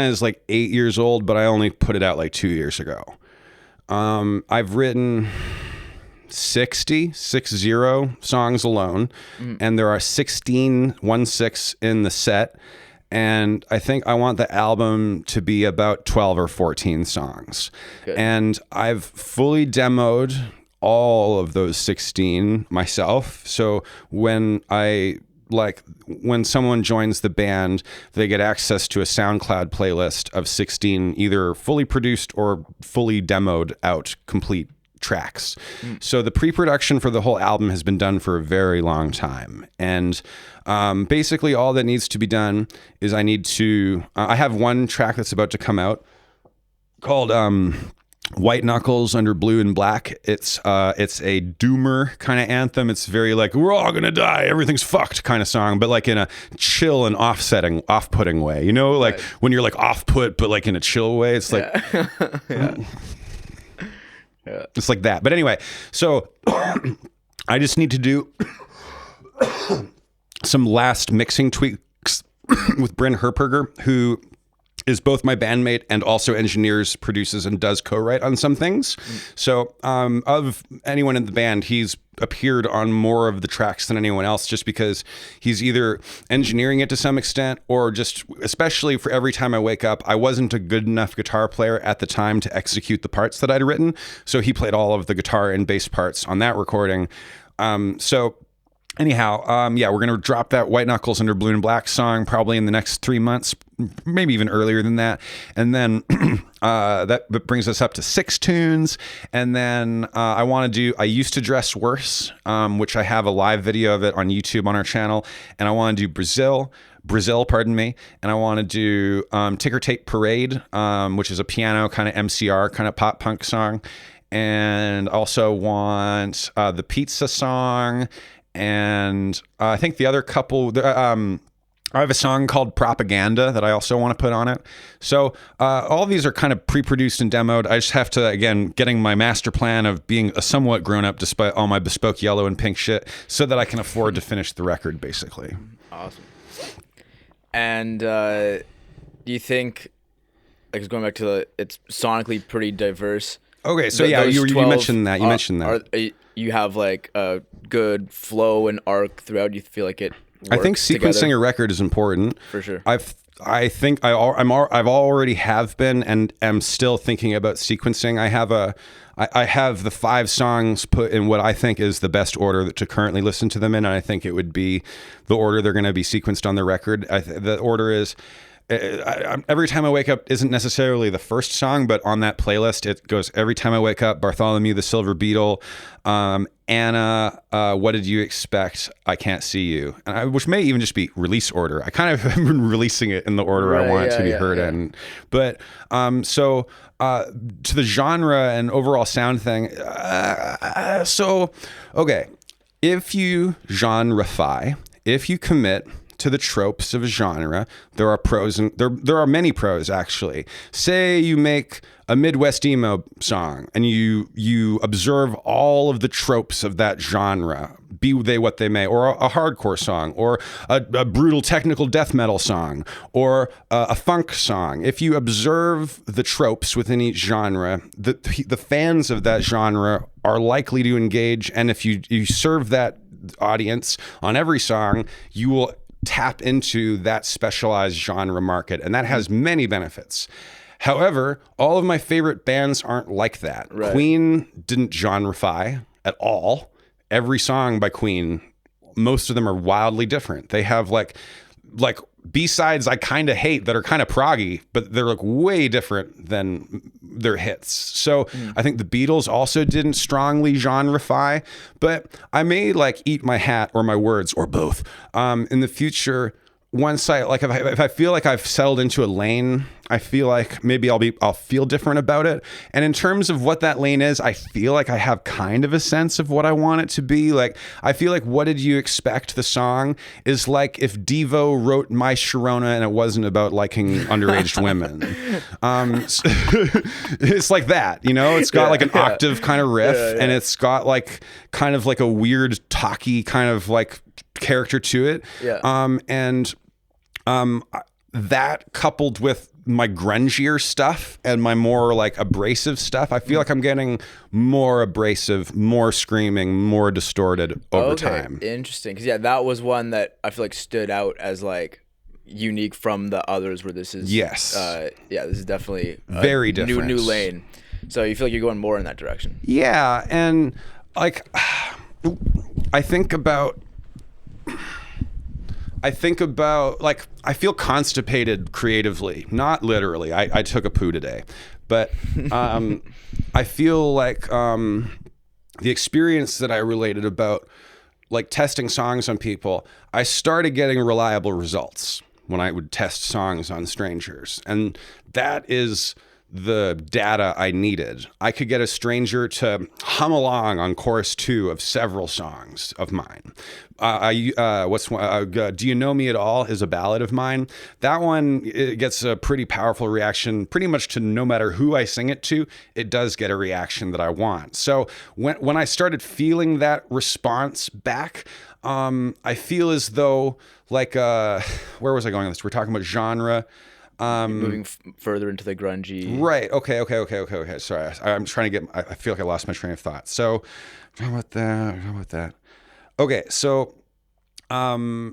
is like 8 years old, but I only put it out like 2 years ago. I've written 60 songs alone, and there are 16 in the set. And I think I want the album to be about 12 or 14 songs. Good. And I've fully demoed all of those 16 myself. So when someone joins the band, they get access to a SoundCloud playlist of 16 either fully produced or fully demoed out complete tracks. So the pre-production for the whole album has been done for a very long time. And basically all that needs to be done is I have one track that's about to come out called White Knuckles Under Blue and Black. It's a doomer kind of anthem. It's very like, we're all gonna die, everything's fucked kind of song, but like in a chill and off-putting way, you know, like when you're like off-put but like in a chill way. It's like it's like that. But anyway, so I just need to do some last mixing tweaks with Bryn Herperger, who is both my bandmate and also engineers, produces, and does co-write on some things. So of anyone in the band, he's appeared on more of the tracks than anyone else, just because he's either engineering it to some extent, or just, especially for Every Time I Wake Up, I wasn't a good enough guitar player at the time to execute the parts that I'd written. So he played all of the guitar and bass parts on that recording. Anyhow, we're going to drop that White Knuckles Under Blue and Black song probably in the next 3 months, maybe even earlier than that. And then that brings us up to 6 tunes. And then I Used to Dress Worse, which I have a live video of it on YouTube on our channel. And I want to do Brazil, and I want to do Ticker Tape Parade, which is a piano kind of MCR kind of pop punk song. And also want the Pizza song. And I think the other couple, I have a song called Propaganda that I also want to put on it. So all of these are kind of pre-produced and demoed. I just have to, again, getting my master plan of being a somewhat grown-up despite all my bespoke yellow and pink shit, so that I can afford to finish the record, basically. Awesome. And do you think, like, going back to it's sonically pretty diverse? Okay, so you mentioned that. You mentioned that. You have like a good flow and arc throughout. You feel like it works I think sequencing together? A record is important. For sure. I've already have been and am still thinking about sequencing. I have the 5 songs put in what I think is the best order to currently listen to them in, and I think it would be the order they're going to be sequenced on the record. The order is Every Time I Wake Up isn't necessarily the first song, but on that playlist it goes Every Time I Wake Up, Bartholomew the Silver Beetle, Anna, What Did You Expect, I Can't See You, which may even just be release order. I kind of have been releasing it in the order I want it to be heard in. But to the genre and overall sound thing, okay, if you genreify, if you commit to the tropes of a genre, there are pros and there are many pros actually. Say you make a Midwest emo song and you observe all of the tropes of that genre, be they what they may, or a hardcore song, or a brutal technical death metal song, or a funk song. If you observe the tropes within each genre, the fans of that genre are likely to engage, and if you serve that audience on every song, you will tap into that specialized genre market, and that has many benefits. However, all of my favorite bands aren't like that. Right. Queen didn't genreify at all. Every song by Queen, most of them are wildly different. They have like B-sides I kind of hate that are kind of proggy, but they're like way different than their hits. So I think the Beatles also didn't strongly genreify, but I may like eat my hat or my words or both in the future. Once if I feel like I've settled into a lane, I feel like maybe I'll feel different about it. And in terms of what that lane is, I feel like I have kind of a sense of what I want it to be. Like, I feel like What Did You Expect, the song, is like if Devo wrote My Sharona and it wasn't about liking underage women. It's like that, you know? It's got like an octave kind of riff, and it's got like kind of like a weird talky kind of like character to it. That coupled with my grungier stuff and my more like abrasive stuff, I feel like I'm getting more abrasive, more screaming, more distorted over time. Interesting. Because that was one that I feel like stood out as like unique from the others, where this is this is definitely very different, new lane. So you feel like you're going more in that direction. Yeah, and like I think about like, I feel constipated creatively, not literally. I took a poo today, but I feel like the experience that I related about like testing songs on people, I started getting reliable results when I would test songs on strangers. And that is the data I needed. I could get a stranger to hum along on chorus 2 of several songs of mine. Do You Know Me at All is a ballad of mine. That one, it gets a pretty powerful reaction pretty much to no matter who I sing it to, it does get a reaction that I want. So when I started feeling that response back, I feel as though like, where was I going with this? We're talking about genre. Moving further into the grungy. Right. Okay. Sorry. I'm trying to I feel like I lost my train of thought. So, talking about that. Okay. So, I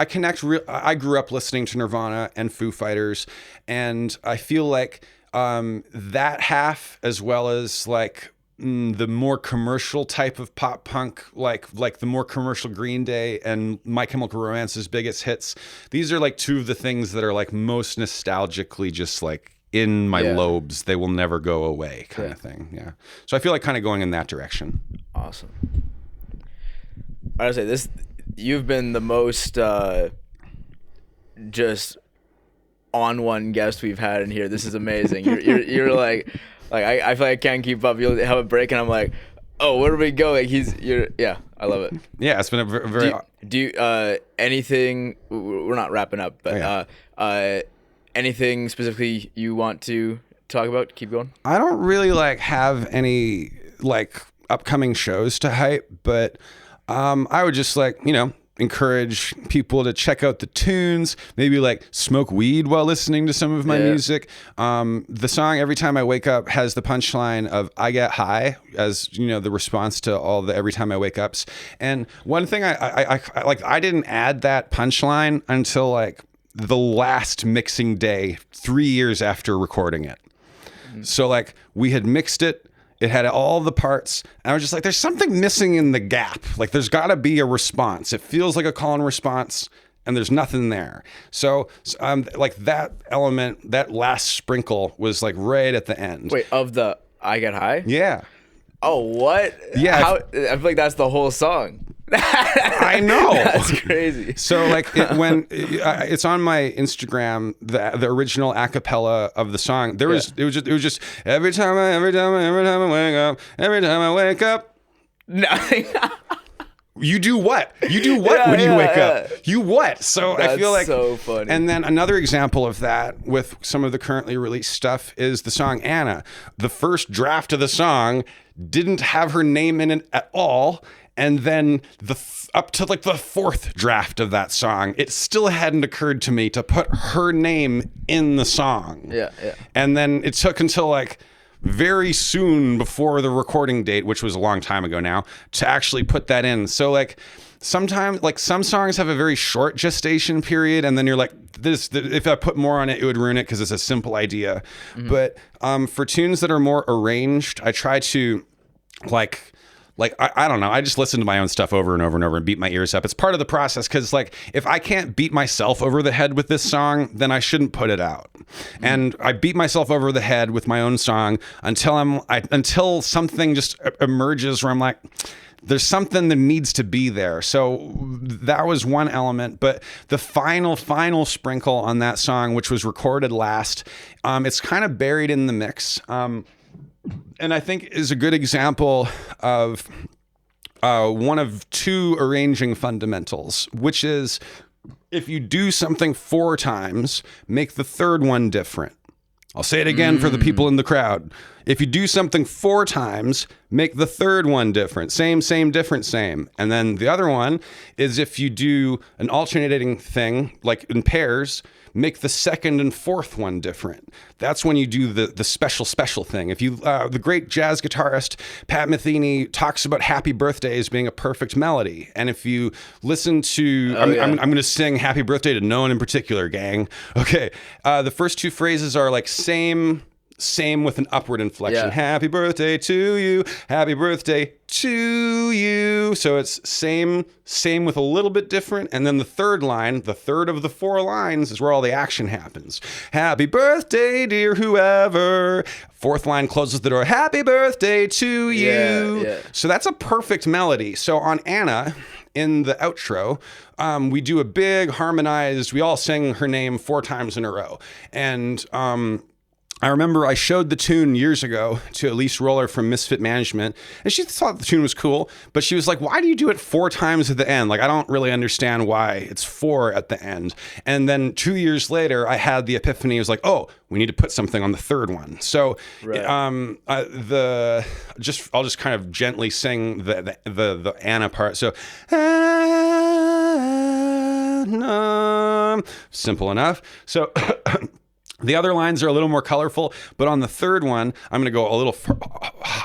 connect. I grew up listening to Nirvana and Foo Fighters, and I feel like that half, as well as like the more commercial type of pop punk, like the more commercial Green Day and My Chemical Romance's biggest hits. These are like two of the things that are like most nostalgically just like in my lobes. They will never go away kind of thing. Yeah. So I feel like kind of going in that direction. Awesome. I would say this, you've been the most just on one guest we've had in here. This is amazing. You're like I feel like I can't keep up. You'll have a break, and I'm like, oh, where do we go? Like I love it. Yeah, it's been a very. Do you anything? We're not wrapping up, but anything specifically you want to talk about? Keep going. I don't really like have any like upcoming shows to hype, but I would just like encourage people to check out the tunes, maybe like smoke weed while listening to some of my music. The song Every Time I Wake Up has the punchline of I get high, as the response to all the Every Time I Wake Ups. And one thing I didn't add that punchline until like the last mixing day 3 years after recording it. So like we had mixed it, it had all the parts, and I was just like, there's something missing in the gap. Like, there's got to be a response. It feels like a call and response, and there's nothing there. So like that element, that last sprinkle was like right at the end. Wait, of the I Get High? Yeah. Oh, what? Yeah. I feel like that's the whole song. I know. That's crazy. So like when it's on my Instagram, the original a cappella of the song, it was just every time I wake up. Nothing. You do what? You do what when you wake up? You what? So That's I feel like so funny. And then another example of that with some of the currently released stuff is the song Anna. The first draft of the song didn't have her name in it at all. And then up to like the fourth draft of that song, it still hadn't occurred to me to put her name in the song. Yeah. And then it took until like very soon before the recording date, which was a long time ago now, to actually put that in. So like sometimes, like some songs have a very short gestation period, and then you're like, if I put more on it, it would ruin it because it's a simple idea. Mm-hmm. But for tunes that are more arranged, I try to I don't know. I just listen to my own stuff over and over and over and beat my ears up. It's part of the process because like if I can't beat myself over the head with this song, then I shouldn't put it out. Mm-hmm. And I beat myself over the head with my own song until something just emerges where I'm like, there's something that needs to be there. So that was one element. But the final sprinkle on that song, which was recorded last, it's kind of buried in the mix. And I think is a good example of one of two arranging fundamentals, which is if you do something 4 times, make the third one different. I'll say it again for the people in the crowd. If you do something 4 times, make the third one different. Same, different, same. And then the other one is if you do an alternating thing, like in pairs, make the second and fourth one different. That's when you do the special thing. If you, the great jazz guitarist Pat Metheny talks about Happy Birthday as being a perfect melody. And if you listen to, I'm going to sing Happy Birthday to no one in particular, gang. Okay. The first 2 phrases are like same with an upward inflection. Yeah. Happy birthday to you. Happy birthday to you. So it's same with a little bit different. And then the third line, the third of the 4 lines is where all the action happens. Happy birthday, dear whoever. Fourth line closes the door. Happy birthday to you. Yeah. So that's a perfect melody. So on Anna, in the outro, we do a big harmonized, we all sing her name 4 times in a row. And I remember I showed the tune years ago to Elise Roller from Misfit Management, and she thought the tune was cool, but she was like, why do you do it 4 times at the end? Like, I don't really understand why it's 4 at the end. And then 2 years later, I had the epiphany. I was like, oh, we need to put something on the third one. So right. I'll just kind of gently sing the Anna part. So Anna, simple enough. So the other lines are a little more colorful, but on the third one, I'm going to go a little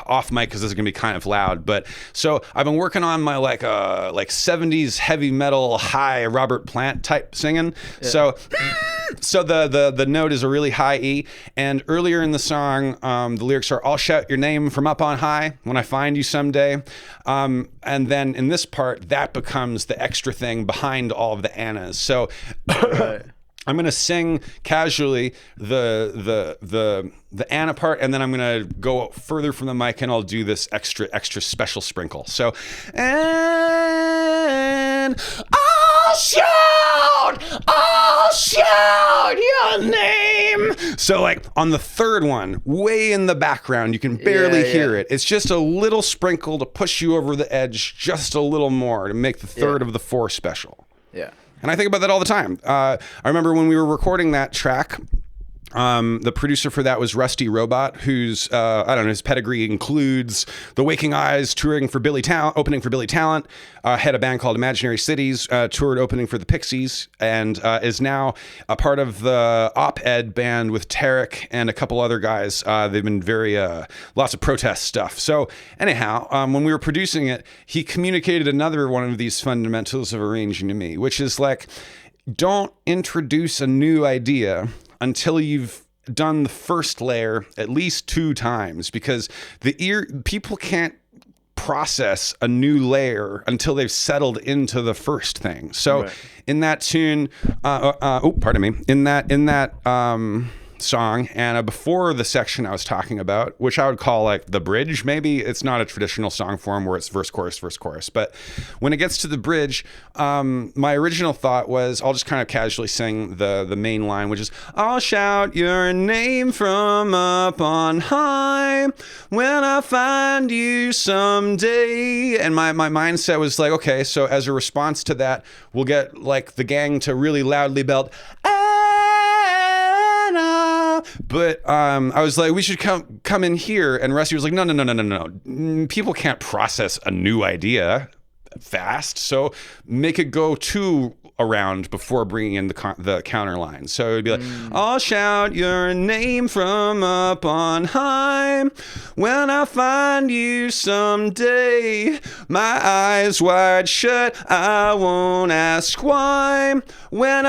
off mic because this is going to be kind of loud. But so I've been working on my like 70s heavy metal high Robert Plant type singing. Yeah. So the note is a really high E. And earlier in the song, the lyrics are, I'll shout your name from up on high when I find you someday. And then in this part, that becomes the extra thing behind all of the Annas. So right. I'm going to sing casually the Anna part, and then I'm going to go further from the mic and I'll do this extra special sprinkle. So, and I'll shout your name. So like on the third one, way in the background, you can barely hear it. It's just a little sprinkle to push you over the edge just a little more to make the third of the 4 special. Yeah. And I think about that all the time. I remember when we were recording that track, the producer for that was Rusty Robot, whose, his pedigree includes The Waking Eyes, touring for opening for Billy Talent, had a band called Imaginary Cities, toured opening for the Pixies, and is now a part of the Op-Ed band with Tarek and a couple other guys. They've been lots of protest stuff. So anyhow, when we were producing it, he communicated another one of these fundamentals of arranging to me, which is like, don't introduce a new idea until you've done the first layer at least 2 times, because people can't process a new layer until they've settled into the first thing. So in that tune, in that song, and before the section I was talking about, which I would call like the bridge, maybe it's not a traditional song form where it's verse, chorus, but when it gets to the bridge, my original thought was I'll just kind of casually sing the main line, which is, I'll shout your name from up on high when I find you someday. And my mindset was like, okay, so as a response to that, we'll get like the gang to really loudly belt, but I was like, we should come in here, and Rusty was like, no. People can't process a new idea fast, so make it go 2 around before bringing in the counter line. So it'd be like, I'll shout your name from up on high when I find you someday. My eyes wide shut, I won't ask why. When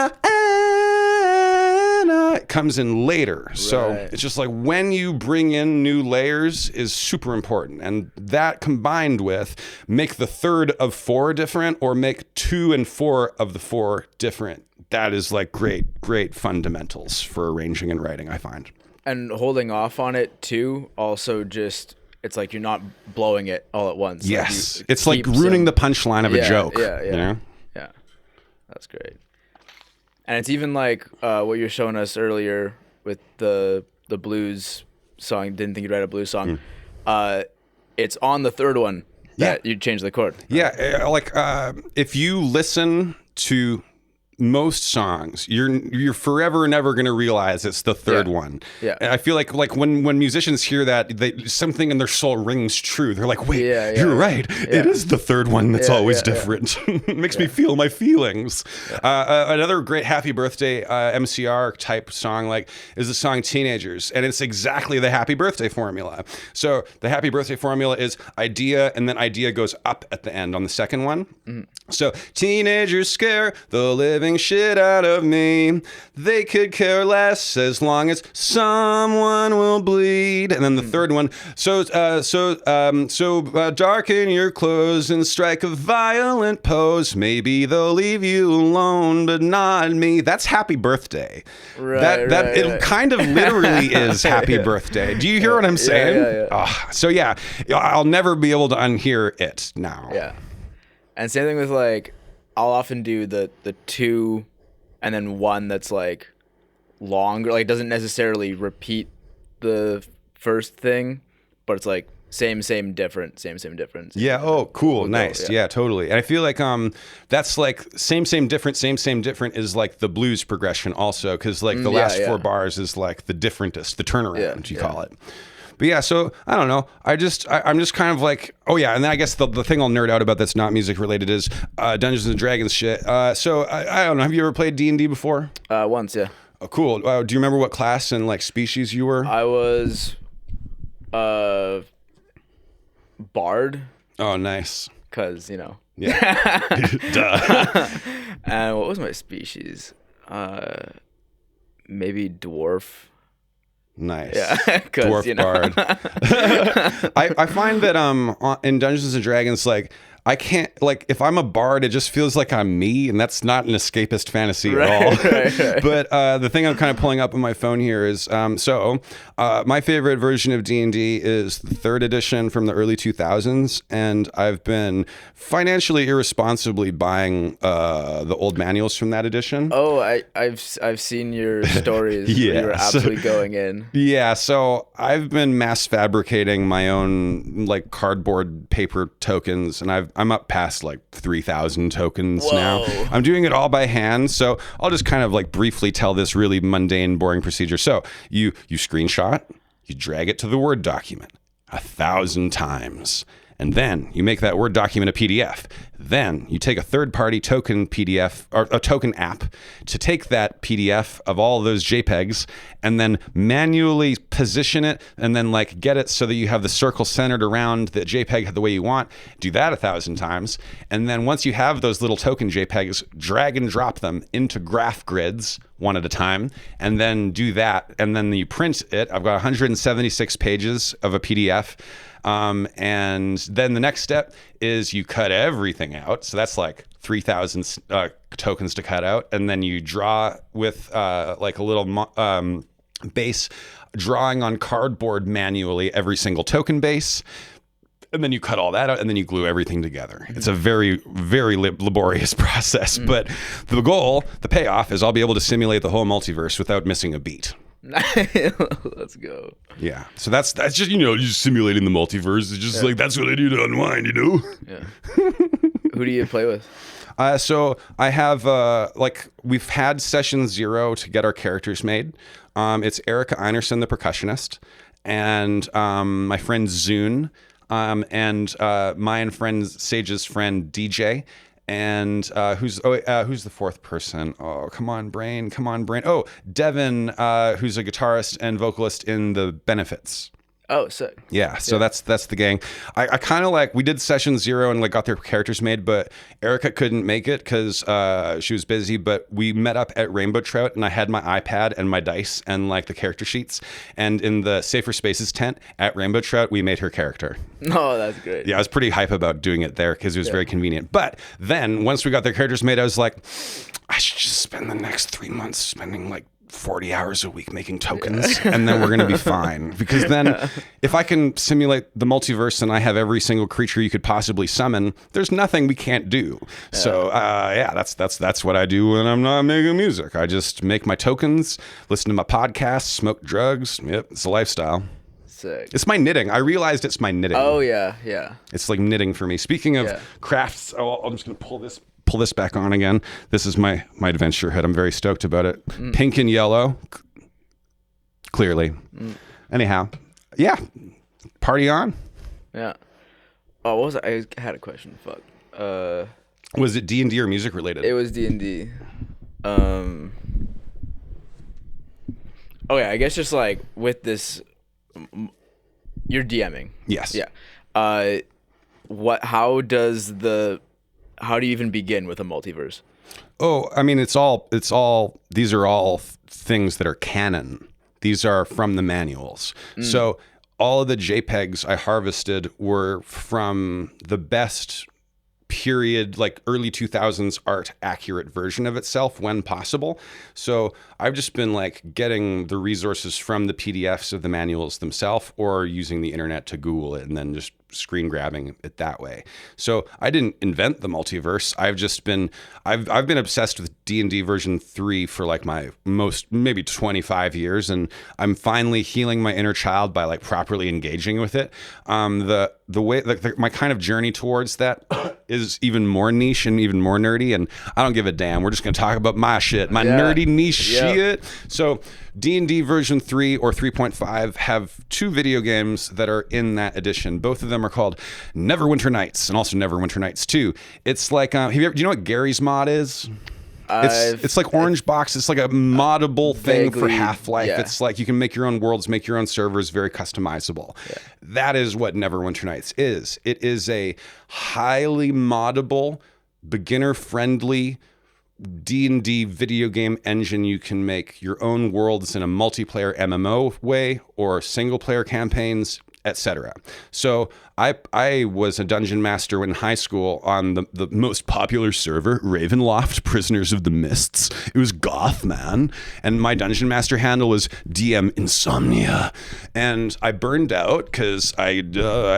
it comes in later. So it's just like when you bring in new layers is super important, and that combined with make the third of 4 different, or make 2 and 4 of the 4 different. That is like great fundamentals for arranging and writing, I find. And holding off on it too, also just, it's like you're not blowing it all at once. Yes. Like it's like ruining the punchline of a joke. Yeah. You know? Yeah. That's great. And it's even like what you're showing us earlier with the blues song, Didn't Think You'd Write a Blues Song. It's on the third one that you change the chord. Yeah, like if you listen to most songs, you're forever never going to realize it's the third one. Yeah. And I feel like when musicians hear that, something in their soul rings true. They're like, wait, you're right. It is the third one that's always different. It makes me feel my feelings. Another great happy birthday MCR type song is the song Teenagers. And it's exactly the happy birthday formula. So the happy birthday formula is idea, and then idea goes up at the end on the second one. Mm-hmm. So teenagers scare the living shit out of me. They could care less as long as someone will bleed. And then the third one, so darken your clothes and strike a violent pose. Maybe they'll leave you alone, but not me. That's happy birthday. It kind of literally is happy birthday. Do you hear what I'm saying? So I'll never be able to unhear it now. Yeah. And same thing with I'll often do the 2 and then 1 that's longer, doesn't necessarily repeat the first thing, but it's same different. Yeah. Oh, cool. Nice. Yeah, totally. And I feel like that's same different is the blues progression also, because the last 4 bars is the differentest, the turnaround you call it. But yeah, so I don't know. I'm just kind of and then I guess the thing I'll nerd out about that's not music related is Dungeons and Dragons shit. So I don't know. Have you ever played D&D before? Once, yeah. Oh, cool. Do you remember what class and species you were? I was bard. Oh, nice. Cause Yeah. Duh. And what was my species? Maybe dwarf. Nice. Yeah, dwarf bard. I find that in Dungeons and Dragons, I can't, if I'm a bard, it just feels like I'm me, and that's not an escapist fantasy at all. Right. But the thing I'm kind of pulling up on my phone here is, my favorite version of D&D is the 3rd edition from the early 2000s, and I've been financially irresponsibly buying the old manuals from that edition. Oh, I've seen your stories where you were absolutely going in. Yeah, so I've been mass fabricating my own cardboard paper tokens, and I'm up past 3,000 tokens now. I'm doing it all by hand, so I'll just kind of briefly tell this really mundane, boring procedure. So you screenshot, you drag it to the Word document 1,000 times, and then you make that Word document a PDF. Then you take a third-party token PDF or a token app to take that PDF of all those JPEGs and then manually position it and then get it so that you have the circle centered around the JPEG the way you want. Do that 1,000 times. And then once you have those little token JPEGs, drag and drop them into graph grids one at a time, and then do that, and then you print it. I've got 176 pages of a PDF. And then the next step is you cut everything out. So that's like 3,000 tokens to cut out. And then you draw with like a little base, drawing on cardboard manually every single token base. And then you cut all that out, and then you glue everything together. It's a very, very laborious process. But the goal, the payoff, is I'll be able to simulate the whole multiverse without missing a beat. Let's go. Yeah. So that's just, just simulating the multiverse. It's just like, that's what I do to unwind, Yeah. Who do you play with? So I have, we've had session 0 to get our characters made. It's Erica Einerson, the percussionist, and my friend Zune, and my friend Sage's friend DJ. And who's the fourth person? Oh, come on, brain. Oh, Devin, who's a guitarist and vocalist in the Benefits. Oh, sick. Yeah, so that's the gang. I kind of we did session 0 and got their characters made, but Erica couldn't make it because she was busy. But we met up at Rainbow Trout, and I had my iPad and my dice and the character sheets. And in the Safer Spaces tent at Rainbow Trout, we made her character. Oh, that's great. Yeah, I was pretty hype about doing it there because it was very convenient. But then once we got their characters made, I was like, I should just spend the next 3 months spending 40 hours a week making tokens, and then we're going to be fine. Because then if I can simulate the multiverse and I have every single creature you could possibly summon, there's nothing we can't do. So that's what I do when I'm not making music. I just make my tokens, listen to my podcasts, smoke drugs. Yep, it's a lifestyle. Sick. It's my knitting. I realized it's my knitting. Oh, yeah. It's like knitting for me. Speaking of crafts, I'm just going to pull this back on again. This is my adventure hood. I'm very stoked about it. Pink and yellow, clearly. Anyhow, yeah, party on. Yeah. Oh, what was I had a question. Fuck. Was it D&D or music related? It was D&D. Oh yeah, I guess just with this, you're DMing. Yes. Yeah. How do you even begin with a multiverse? Oh, I mean, these are all things that are canon. These are from the manuals. So all of the JPEGs I harvested were from the best period, early 2000s art accurate version of itself when possible. So I've just been getting the resources from the PDFs of the manuals themselves, or using the internet to Google it and then just screen grabbing it that way. So I didn't invent the multiverse. I've been obsessed with D&D version 3 for my maybe 25 years, and I'm finally healing my inner child by properly engaging with it. The way my kind of journey towards that is even more niche and even more nerdy, and I don't give a damn. We're just going to talk about my shit, my nerdy niche shit. So D&D version 3 or 3.5 have 2 video games that are in that edition. Both of them are called Neverwinter Nights and also Neverwinter Nights 2. It's do you know what Gary's Mod is? It's like Orange Box. It's like a moddable thing for Half-Life. Yeah. It's you can make your own worlds, make your own servers, very customizable. Yeah. That is what Neverwinter Nights is. It is a highly moddable, beginner-friendly D&D video game engine. You can make your own worlds in a multiplayer MMO way or single-player campaigns, etc. So I was a dungeon master in high school on the most popular server, Ravenloft, Prisoners of the Mists. It was goth, man. And my dungeon master handle was DM Insomnia. And I burned out because I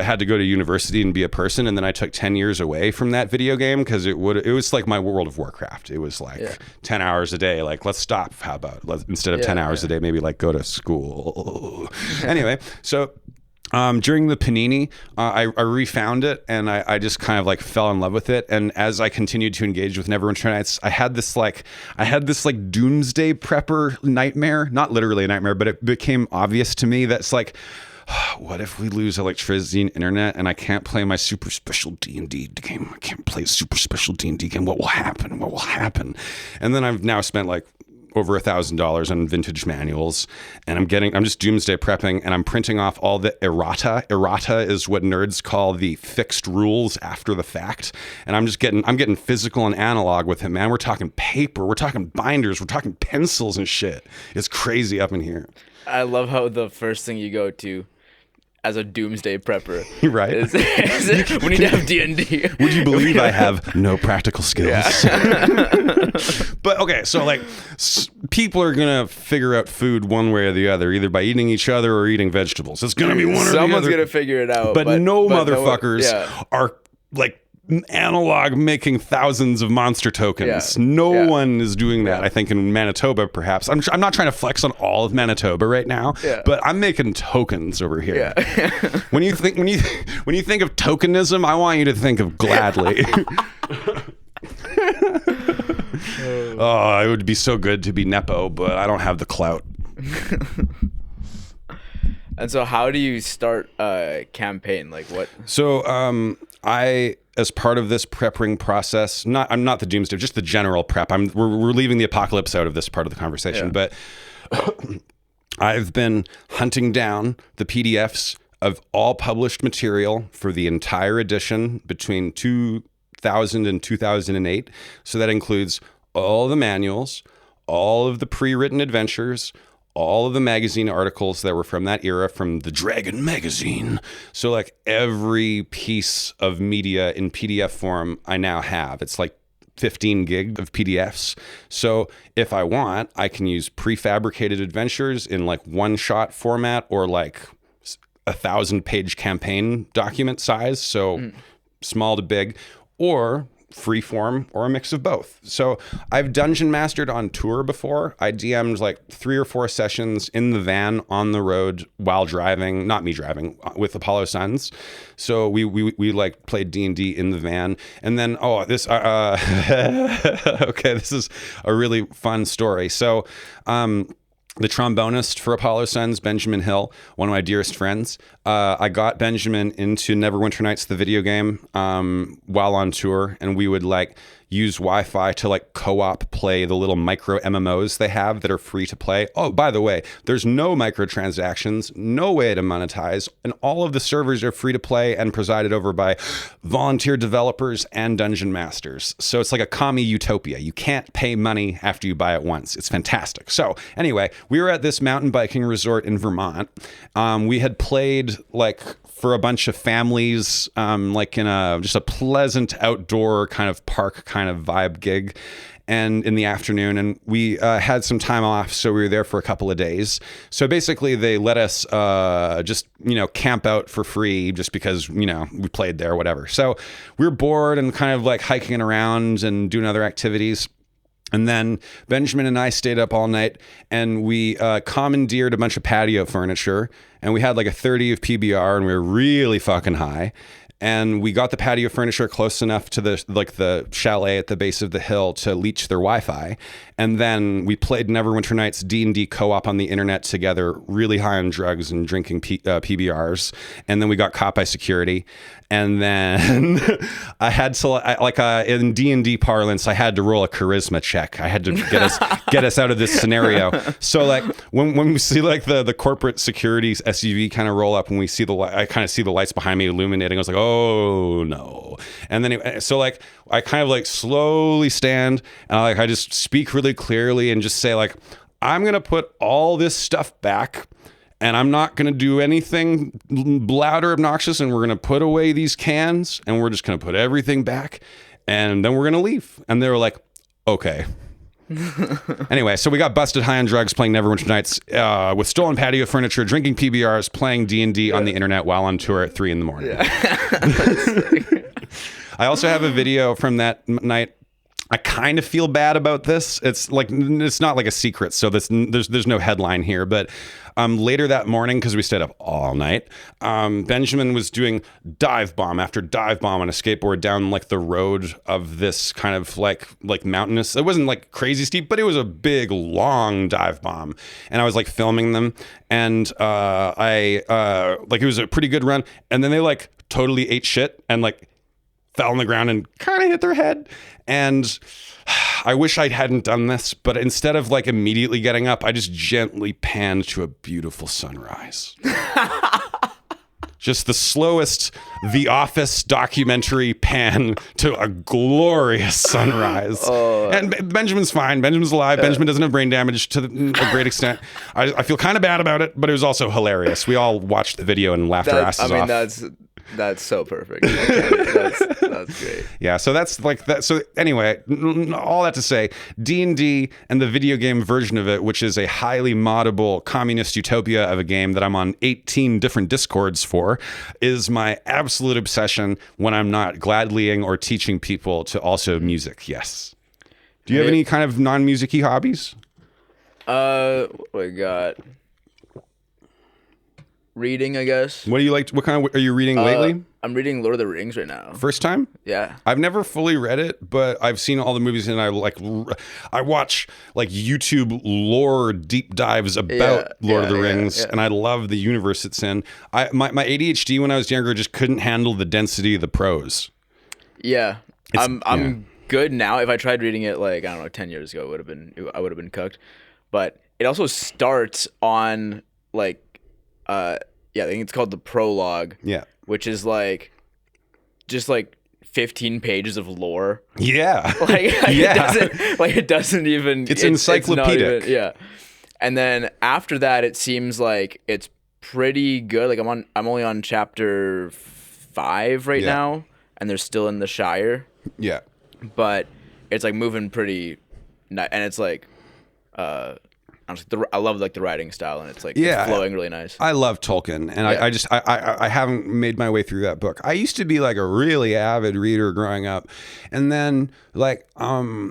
had to go to university and be a person. And then I took 10 years away from that video game because it was like my World of Warcraft. It was 10 hours a day. Let's stop. How about instead of 10 hours a day, maybe go to school. Anyway, so during the Panini, I refound it, and I just kind of fell in love with it. And as I continued to engage with Neverwinter Nights, I had this doomsday prepper nightmare. Not literally a nightmare, but it became obvious to me that's what if we lose electricity and internet and I can't play my super special D&D game? I can't play a super special D&D game. What will happen? And then I've now spent over $1,000 on vintage manuals, and I'm just doomsday prepping, and I'm printing off all the errata. Errata is what nerds call the fixed rules after the fact, and I'm getting physical and analog with him, man. We're talking paper, we're talking binders, we're talking pencils and shit. It's crazy up in here. I love how the first thing you go to as a doomsday prepper, right? is we need to have D&D. Would you believe I have no practical skills? Yeah. But okay, so like people are gonna figure out food one way or the other, either by eating each other or eating vegetables. It's gonna be one or the other. Someone's gonna figure it out. But no motherfuckers are like analog making thousands of monster tokens. No one is doing that. I think in Manitoba, perhaps. I'm not trying to flex on all of Manitoba right now, but I'm making tokens over here. when you think of tokenism, I want you to think of Gladly. Oh, it would be so good to be Nepo, but I don't have the clout. And so how do you start a campaign? Like what? So I, as part of this prepping process, I'm not the doomsday, just the general prep. We're leaving the apocalypse out of this part of the conversation, but I've been hunting down the PDFs of all published material for the entire edition between 2000 and 2008. So that includes all the manuals, all of the pre-written adventures, all of the magazine articles that were from that era, from the Dragon magazine. So like every piece of media in PDF form I now have. It's like 15 gig of PDFs. So if I want, I can use prefabricated adventures in like one-shot format or like 1,000-page campaign document size. So small to big, or free form, or a mix of both. So I've dungeon mastered on tour before. I DM'd like 3 or 4 sessions in the van on the road while driving, not me driving, with Apollo Suns. So we like played D&D in the van. And then, this is a really fun story. So, the trombonist for Apollo Suns, Benjamin Hill, one of my dearest friends. I got Benjamin into Neverwinter Nights, the video game, while on tour, and we would like use Wi-Fi to like co-op play the little micro MMOs they have that are free to play. Oh, by the way, there's no microtransactions, no way to monetize, and all of the servers are free to play and presided over by volunteer developers and dungeon masters. So it's like a commie utopia. You can't pay money after you buy it once. It's fantastic. So anyway, we were at this mountain biking resort in Vermont. We had played like for a bunch of families, like in just a pleasant outdoor kind of park kind of vibe gig, and in the afternoon, and we had some time off, so we were there for a couple of days. So basically they let us just camp out for free just because we played there, whatever. So we were bored and kind of like hiking around and doing other activities. And then Benjamin and I stayed up all night, and we commandeered a bunch of patio furniture, and we had like a 30 of PBR, and we were really fucking high. And we got the patio furniture close enough to the chalet at the base of the hill to leech their Wi-Fi. And then we played Neverwinter Nights D&D co-op on the internet together, really high on drugs and drinking PBRs. And then we got caught by security. And then I had to, in D&D parlance, I had to roll a charisma check. I had to get us out of this scenario. So like when we see like the corporate security's SUV kind of roll up, and we see I kind of see the lights behind me illuminating. I was like, oh no. And then so like I kind of like slowly stand, and I just speak really clearly and just say like, I'm gonna put all this stuff back, and I'm not going to do anything loud or obnoxious, and we're going to put away these cans, and we're just going to put everything back, and then we're going to leave. And they were like, okay. Anyway, so we got busted high on drugs, playing Neverwinter Nights with stolen patio furniture, drinking PBRs, playing D&D on the internet while on tour at 3 a.m. I also have a video from that night. I kind of feel bad about this. It's not like a secret, so there's no headline here. But later that morning, because we stayed up all night, Benjamin was doing dive bomb after dive bomb on a skateboard down like the road of this kind of like mountainous. It wasn't like crazy steep, but it was a big long dive bomb. And I was like filming them, and it was a pretty good run. And then they like totally ate shit and like fell on the ground and kind of hit their head. And I wish I hadn't done this, but instead of like immediately getting up, I just gently panned to a beautiful sunrise. Just the slowest The Office documentary pan to a glorious sunrise. And Benjamin's fine. Benjamin's alive. Benjamin doesn't have brain damage to a great extent. I feel kind of bad about it, but it was also hilarious. We all watched the video and laughed our asses off. That's so perfect. That's great. Yeah, so that's like that. So anyway, all that to say, D&D and the video game version of it, which is a highly moddable communist utopia of a game that I'm on 18 different discords for, is my absolute obsession when I'm not gladlying or teaching people to also music. Yes. Do you have any kind of non-music-y hobbies? What do I got? Reading, I guess. What do you like? What kind of are you reading lately? I'm reading Lord of the Rings right now. First time? Yeah. I've never fully read it, but I've seen all the movies, and I watch like YouTube lore deep dives about Lord of the Rings, and I love the universe it's in. My ADHD when I was younger just couldn't handle the density of the prose. Yeah. I'm good now. If I tried reading it like, I don't know, 10 years ago, I would have been cooked. But it also starts on like I think it's called the prologue. Yeah. Which is like just like 15 pages of lore. Yeah. Like it doesn't even it's encyclopedic. Yeah. And then after that it seems like it's pretty good. Like I'm only on chapter 5 right now, and they're still in the Shire. Yeah. But it's like moving pretty and it's like I love like the writing style, and it's like it's flowing really nice. I love Tolkien, and I haven't made my way through that book. I used to be like a really avid reader growing up, and then like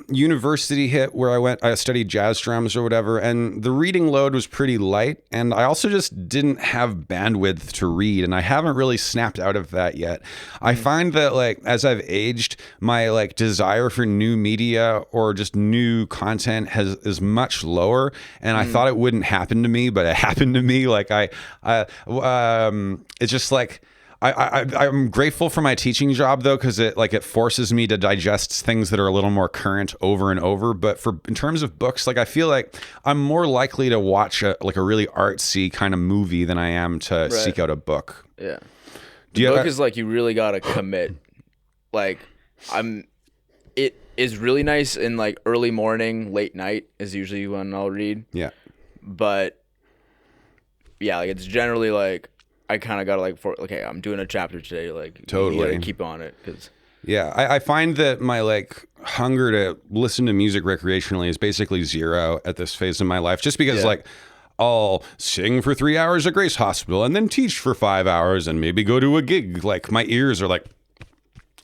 university hit where I studied jazz drums or whatever, and the reading load was pretty light, and I also just didn't have bandwidth to read, and I haven't really snapped out of that yet. I find that like as I've aged, my like desire for new media or just new content is much lower. And I thought it wouldn't happen to me, but it happened to me. Like it's just like I'm grateful for my teaching job though, because it forces me to digest things that are a little more current over and over. But in terms of books, like I feel like I'm more likely to watch a really artsy kind of movie than I am to seek out a book. Yeah, the book is like you really gotta commit. Like It is really nice in like early morning, late night is usually when I'll read. Yeah. But yeah, like it's generally like I kind of got to like okay, I'm doing a chapter today. Like totally, you gotta keep on it because. Yeah, I find that my like hunger to listen to music recreationally is basically zero at this phase of my life, just because like I'll sing for 3 hours at Grace Hospital and then teach for 5 hours and maybe go to a gig. Like my ears are like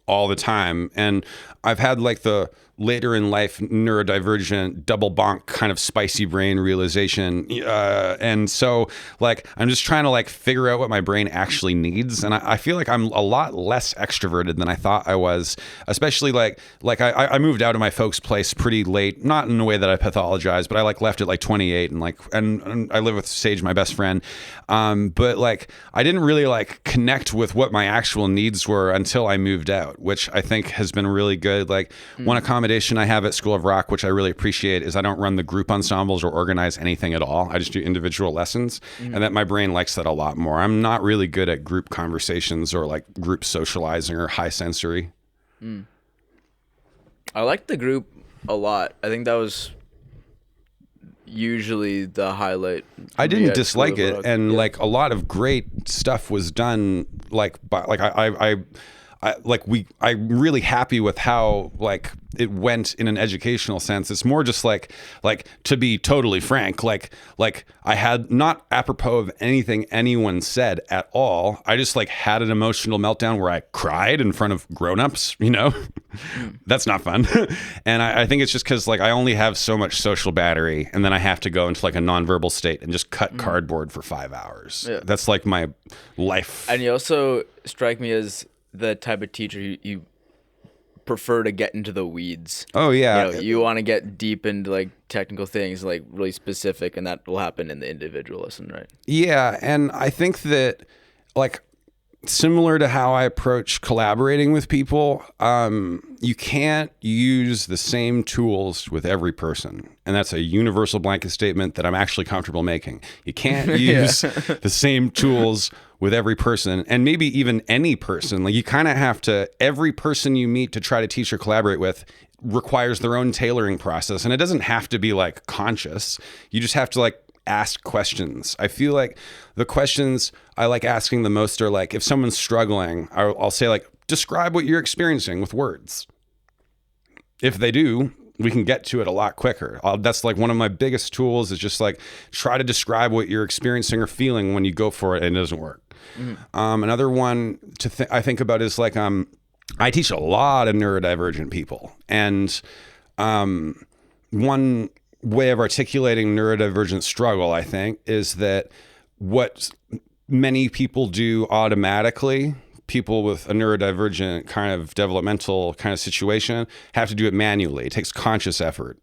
all the time, and I've had like the later in life neurodivergent double bonk kind of spicy brain realization, and so like I'm just trying to like figure out what my brain actually needs, and I feel like I'm a lot less extroverted than I thought I was, especially like I moved out of my folks' place pretty late, not in a way that I pathologized, but I like left at like 28, and I live with Sage, my best friend, but like I didn't really like connect with what my actual needs were until I moved out, which I think has been really good. Like one accommodation I have at School of Rock, which I really appreciate, is I don't run the group ensembles or organize anything at all. I just do individual lessons, and that my brain likes that a lot more. I'm not really good at group conversations or like group socializing or high sensory. I liked the group a lot. I think that was usually the highlight. I didn't dislike it, and like a lot of great stuff was done. I'm really happy with how like it went in an educational sense. It's more just like to be totally frank, like I had not apropos of anything anyone said at all. I just like had an emotional meltdown where I cried in front of grown-ups, you know. That's not fun. And I think it's just because like I only have so much social battery, and then I have to go into like a nonverbal state and just cut cardboard for 5 hours. Yeah. That's like my life. And you also strike me as the type of teacher you prefer to get into the weeds. Oh yeah, you want to get deep into like technical things, like really specific, and that will happen in the individual lesson, right? Yeah, and I think that like similar to how I approach collaborating with people, you can't use the same tools with every person. And that's a universal blanket statement that I'm actually comfortable making. You can't use the same tools with every person, and maybe even any person. Like, you kind of have to, every person you meet to try to teach or collaborate with requires their own tailoring process. And it doesn't have to be like conscious. You just have to like ask questions. I feel like the questions I like asking the most are like, if someone's struggling, I'll say like, describe what you're experiencing with words. If they do, we can get to it a lot quicker. That's like one of my biggest tools, is just like try to describe what you're experiencing or feeling when you go for it and it doesn't work. Another one I think about is like, I teach a lot of neurodivergent people, and one way of articulating neurodivergent struggle, I think, is that what many people do automatically, people with a neurodivergent kind of developmental kind of situation, have to do it manually. It takes conscious effort,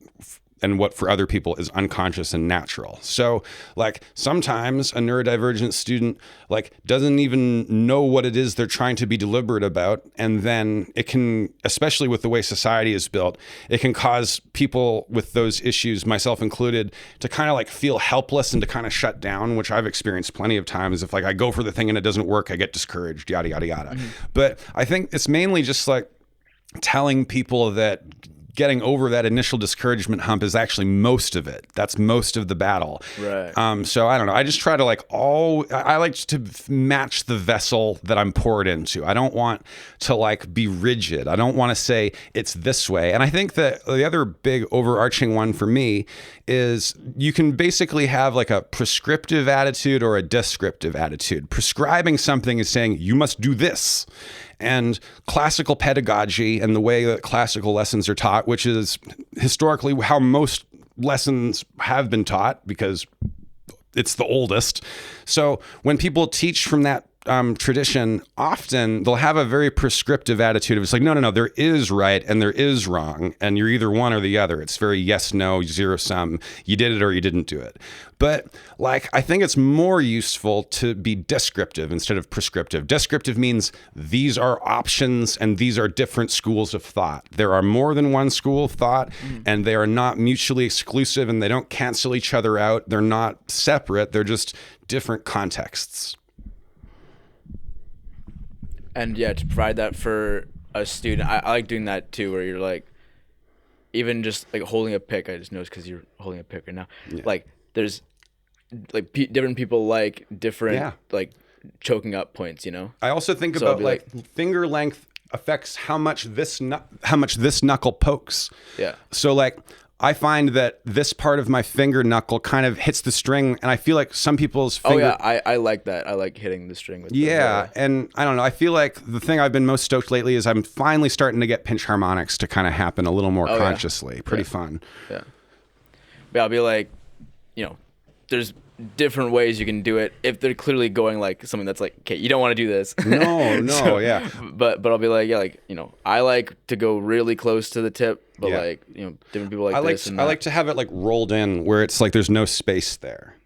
and what for other people is unconscious and natural. So like sometimes a neurodivergent student like doesn't even know what it is they're trying to be deliberate about. And then it can, especially with the way society is built, it can cause people with those issues, myself included, to kind of like feel helpless and to kind of shut down, which I've experienced plenty of times. If like I go for the thing and it doesn't work, I get discouraged, yada, yada, yada. But I think it's mainly just like telling people that getting over that initial discouragement hump is actually most of it. That's most of the battle. Right. So I don't know. I just try to like I like to match the vessel that I'm poured into. I don't want to like be rigid. I don't want to say it's this way. And I think that the other big overarching one for me is you can basically have like a prescriptive attitude or a descriptive attitude. Prescribing something is saying you must do this. And classical pedagogy and the way that classical lessons are taught, which is historically how most lessons have been taught because it's the oldest. So when people teach from that tradition, often they'll have a very prescriptive attitude of it's like, no, there is right and there is wrong, and you're either one or the other. It's very yes, no, zero sum. You did it or you didn't do it. But like, I think it's more useful to be descriptive instead of prescriptive. Descriptive means these are options and these are different schools of thought. There are more than one school of thought, and they are not mutually exclusive, and they don't cancel each other out. They're not separate. They're just different contexts. And yeah, to provide that for a student, I like doing that too, where you're like, even just like holding a pick. I just noticed because you're holding a pick right now. Yeah. Like there's like different people like different like choking up points, you know. I also think about like finger length affects how much this knuckle pokes. Yeah. So like, I find that this part of my finger knuckle kind of hits the string, and I feel like some people's finger... Oh yeah, I like that. I like hitting the string with and I don't know. I feel like the thing I've been most stoked lately is I'm finally starting to get pinch harmonics to kind of happen a little more consciously. Yeah. Pretty fun. Yeah. But I'll be like, you know, there's different ways you can do it if they're clearly going like something that's like, okay, you don't want to do this. No, so, yeah. But I'll be like, yeah, like, you know, I like to go really close to the tip, but like, you know, different people like this. I like to have it like rolled in where it's like there's no space there.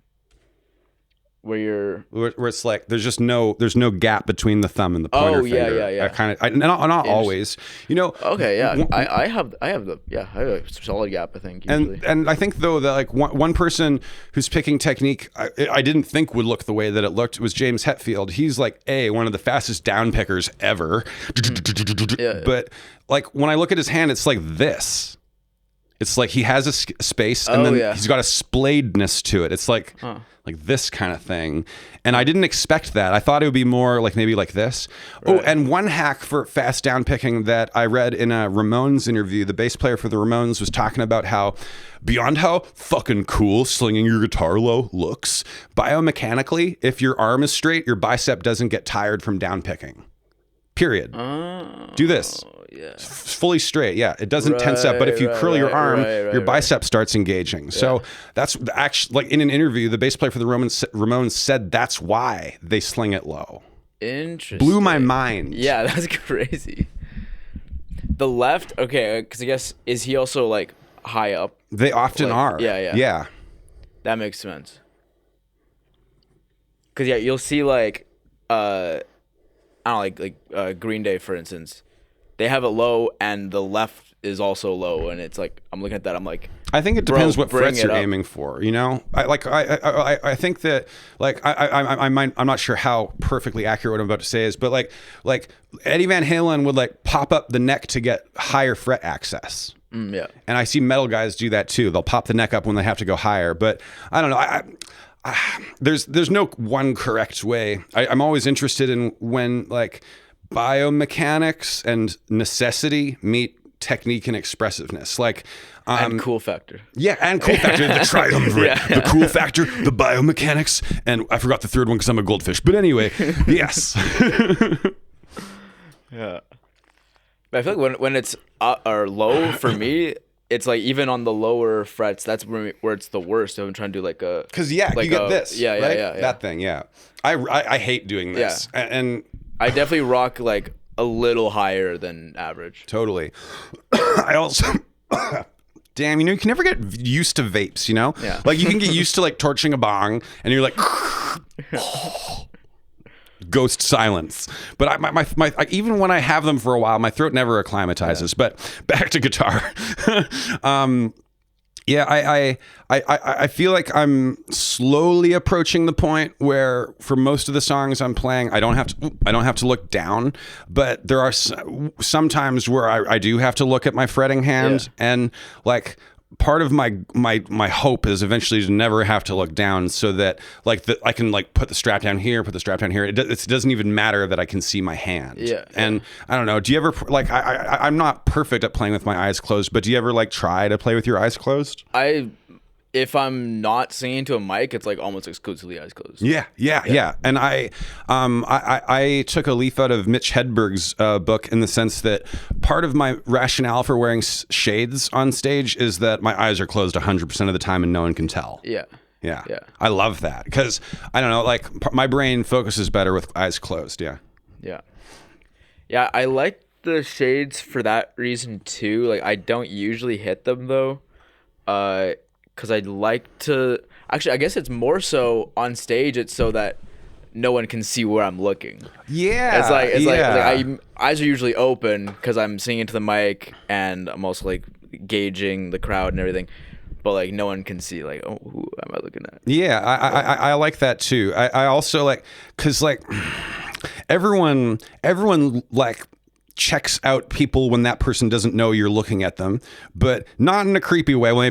Where it's like there's no gap between the thumb and the pointer finger. Yeah. Not always, you know. Okay, yeah. I have a solid gap, I think. Usually. And I think though that like one person who's picking technique I didn't think would look the way that it looked was James Hetfield. He's like one of the fastest down pickers ever. But like when I look at his hand, it's like this. It's like he has a space, and then he's got a splayedness to it. It's like this kind of thing. And I didn't expect that. I thought it would be more like maybe like this. Right. Oh, and one hack for fast down picking that I read in a Ramones interview, the bass player for the Ramones was talking about how beyond how fucking cool slinging your guitar low looks, biomechanically, if your arm is straight, your bicep doesn't get tired from down picking. Period. Do this. Yeah. Fully straight. Yeah. It doesn't tense up, but if you curl your arm, your bicep starts engaging. So that's actually like in an interview, the bass player for the Ramones said that's why they sling it low. Interesting. Blew my mind. Yeah, that's crazy. The left, okay, because I guess, is he also like high up? They often are. Yeah. That makes sense. Because you'll see like, I don't know, like Green Day, for instance. They have it low, and the left is also low, and it's like I'm looking at that. I'm like, I think it depends what frets you're up. aiming for. You know, I think that like I'm not sure how perfectly accurate what I'm about to say is, but like Eddie Van Halen would like pop up the neck to get higher fret access. Yeah, and I see metal guys do that too. They'll pop the neck up when they have to go higher. But I don't know. There's no one correct way. I'm always interested in when like biomechanics and necessity meet technique and expressiveness, like and cool factor. Yeah, and cool factor, the triumvirate, the cool factor, the biomechanics, and I forgot the third one because I'm a goldfish. But anyway, yes. Yeah, but I feel like when it's or low for me, it's like even on the lower frets, that's where it's the worst. I'm trying to do like a because you get this, yeah, right? yeah, that thing, yeah. I hate doing this, and I definitely rock like a little higher than average. Totally. I also, damn, you can never get used to vapes, you know? Yeah. Like you can get used to like torching a bong and you're like, ghost silence. But my even when I have them for a while, my throat never acclimatizes. Yeah. But back to guitar. Yeah, I feel like I'm slowly approaching the point where for most of the songs I'm playing, I don't have to look down, but there are some times where I do have to look at my fretting hand, and like part of my hope is eventually to never have to look down, so that like I can like put the strap down here. It doesn't even matter that I can see my hand. Yeah. And I don't know. Do you ever like I'm not perfect at playing with my eyes closed, but do you ever like try to play with your eyes closed? If I'm not singing to a mic, it's like almost exclusively eyes closed. Yeah. And I took a leaf out of Mitch Hedberg's book in the sense that part of my rationale for wearing shades on stage is that my eyes are closed 100% of the time and no one can tell. Yeah. I love that because I don't know, like my brain focuses better with eyes closed. Yeah. I like the shades for that reason too. Like I don't usually hit them though. Because I'd like to... Actually, I guess it's more so on stage, it's so that no one can see where I'm looking. Yeah. It's like eyes are usually open because I'm singing to the mic and I'm also like gauging the crowd and everything. But like no one can see like, oh, who am I looking at? Yeah, I like that too. I also like... Because like everyone like... checks out people when that person doesn't know you're looking at them, but not in a creepy way. Well,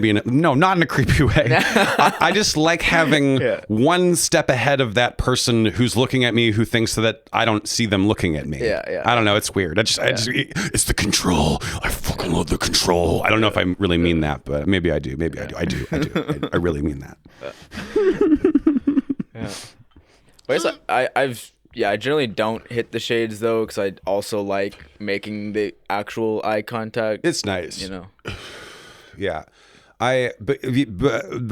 not in a creepy way. I just like having one step ahead of that person who's looking at me, who thinks that I don't see them looking at me. Yeah. I don't know. It's weird. It's the control. I fucking love the control. I don't know if I really mean that, but maybe I do. I do. I really mean that. But I generally don't hit the shades though, because I also like making the actual eye contact. It's nice, you know. Yeah, but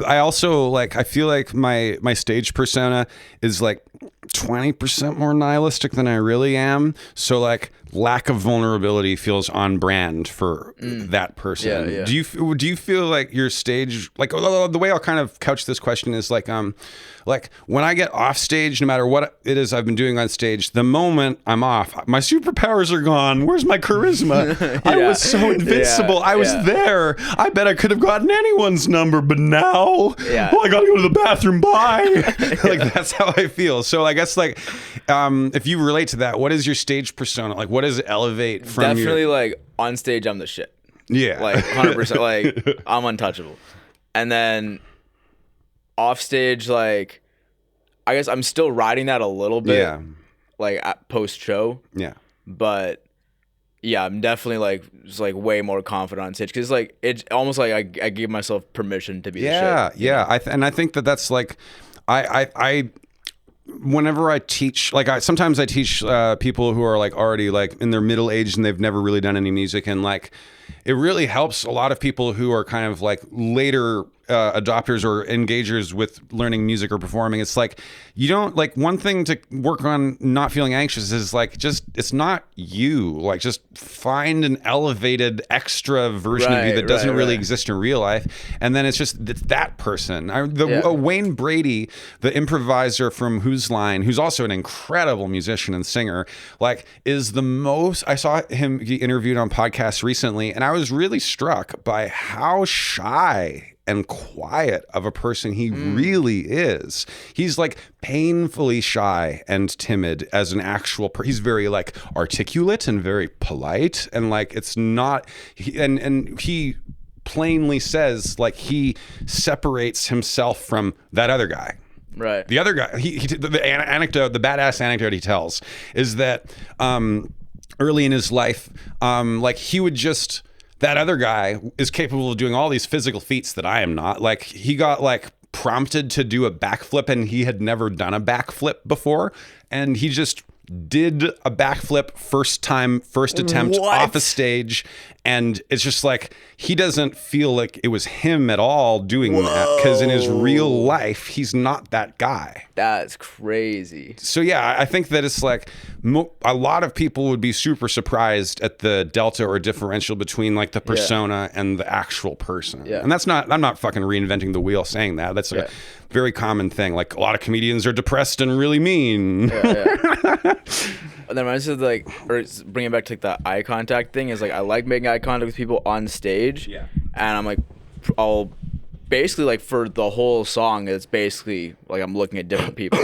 I also like. I feel like my stage persona is like 20% more nihilistic than I really am. So like lack of vulnerability feels on brand for that person. Yeah. Do you feel like your stage, like the way I'll kind of couch this question is like when I get off stage, no matter what it is I've been doing on stage, the moment I'm off, my superpowers are gone. Where's my charisma? I was so invincible. I was there. I bet I could have gotten anyone's number, but now, I gotta go to the bathroom. Bye. Like that's how I feel. So I guess like, if you relate to that, what is your stage persona? Like, what does it elevate from? Definitely like on stage, I'm the shit. Yeah. Like 100%. Like I'm untouchable. And then off stage, like I guess I'm still riding that a little bit. Yeah. Like at post show. Yeah. But yeah, I'm definitely like just like way more confident on stage because like it's almost like I give myself permission to be the shit. Yeah. I think that's like I whenever I teach, like sometimes I teach people who are like already like in their middle age and they've never really done any music, and like it really helps a lot of people who are kind of like later adopters or engagers with learning music or performing, it's like you don't like one thing to work on not feeling anxious is like just it's not you, like just find an elevated extra version of you that doesn't really exist in real life, and then it's that person. Wayne Brady, the improviser from Whose Line, who's also an incredible musician and singer, like is the most. I saw him he interviewed on podcasts recently, and I was really struck by how shy and quiet of a person he really is. He's like painfully shy and timid as an actual he's very like articulate and very polite, and like it's not and he plainly says like he separates himself from that other guy. Right. The other guy, the anecdote, the badass anecdote he tells is that early in his life, like he would just, that other guy is capable of doing all these physical feats that I am not. Like he got like prompted to do a backflip and he had never done a backflip before. And he just did a backflip first attempt off a stage. And it's just like, he doesn't feel like it was him at all doing that, because in his real life, he's not that guy. That's crazy. So yeah, I think that it's like a lot of people would be super surprised at the delta or differential between like the persona and the actual person. Yeah. And I'm not fucking reinventing the wheel saying that. That's a very common thing. Like a lot of comedians are depressed and really mean. Yeah. And then reminds me of like, or bringing it back to like the eye contact thing is like, I like making eye contact with people on stage. Yeah. And I'm like, I'll basically like for the whole song, it's basically like I'm looking at different people.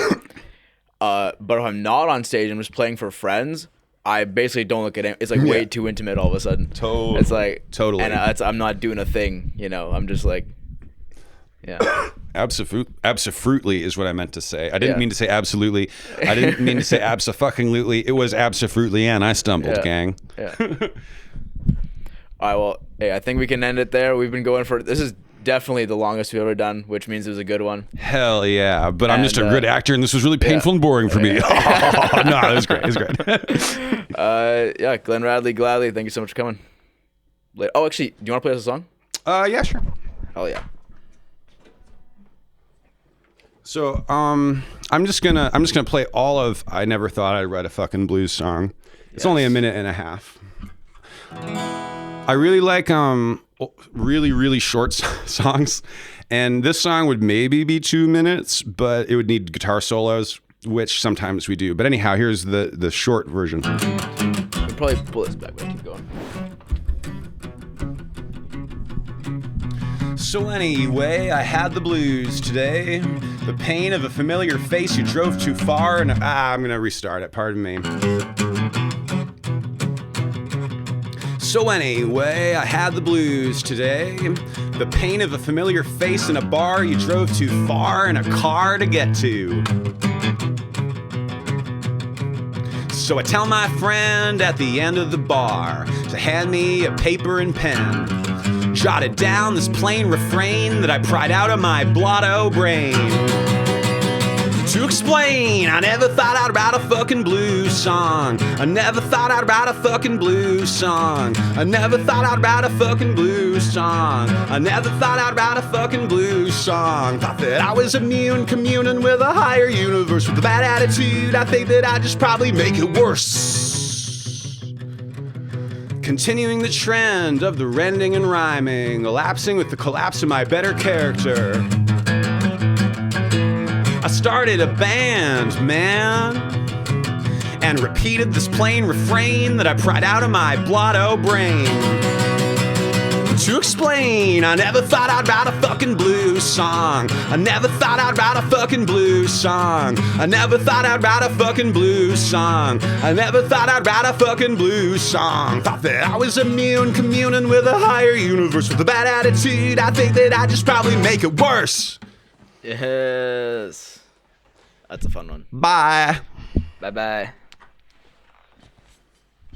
But if I'm not on stage, I'm just playing for friends. I basically don't look at it. It's like way too intimate all of a sudden. Totally. It's like totally. And I'm not doing a thing, you know. I'm just like, yeah. Absolutely is what I meant to say. I didn't mean to say absolutely. I didn't mean to say abso-fucking-lutely. It was absolutely, and I stumbled, gang. Yeah. All right, well, hey, I think we can end it there. We've been going for, this is definitely the longest we've ever done, which means it was a good one. Hell yeah. But I'm just a good actor, and this was really painful and boring for me. No, it was great. It was great. Yeah, Glenn Radley, gladly. Thank you so much for coming. Oh, actually, do you want to play us a song? Yeah, sure. Hell yeah. So, I'm just gonna play all of I Never Thought I'd Write a Fucking Blues Song. It's only a minute and a half. I really like really, really short songs, and this song would maybe be 2 minutes, but it would need guitar solos, which sometimes we do. But anyhow, here's the short version. We'll probably pull this back, but keep going. So anyway, I had the blues today. The pain of a familiar face, you drove too far, and I'm gonna restart it, pardon me. So anyway, I had the blues today. The pain of a familiar face in a bar, you drove too far in a car to get to. So I tell my friend at the end of the bar to hand me a paper and pen. Jotted down this plain refrain that I pried out of my blotto brain. To explain, I never thought I'd write a fucking blues song. I never thought I'd write a fucking blues song. I never thought I'd write a fucking blues song. I never thought I'd write a fucking blues song. Thought that I was immune, communing with a higher universe. With a bad attitude, I think that I just probably make it worse. Continuing the trend of the rending and rhyming, elapsing with the collapse of my better character. I started a band, man, and repeated this plain refrain that I pried out of my blotto brain. To explain, I never thought I'd write a fucking blues song. I never thought I'd write a fucking blues song. I never thought I'd write a fucking blues song. I never thought I'd write a fucking blues song. Thought that I was immune, communing with a higher universe. With a bad attitude, I think that I just probably make it worse. Yes. That's a fun one. Bye. Bye-bye.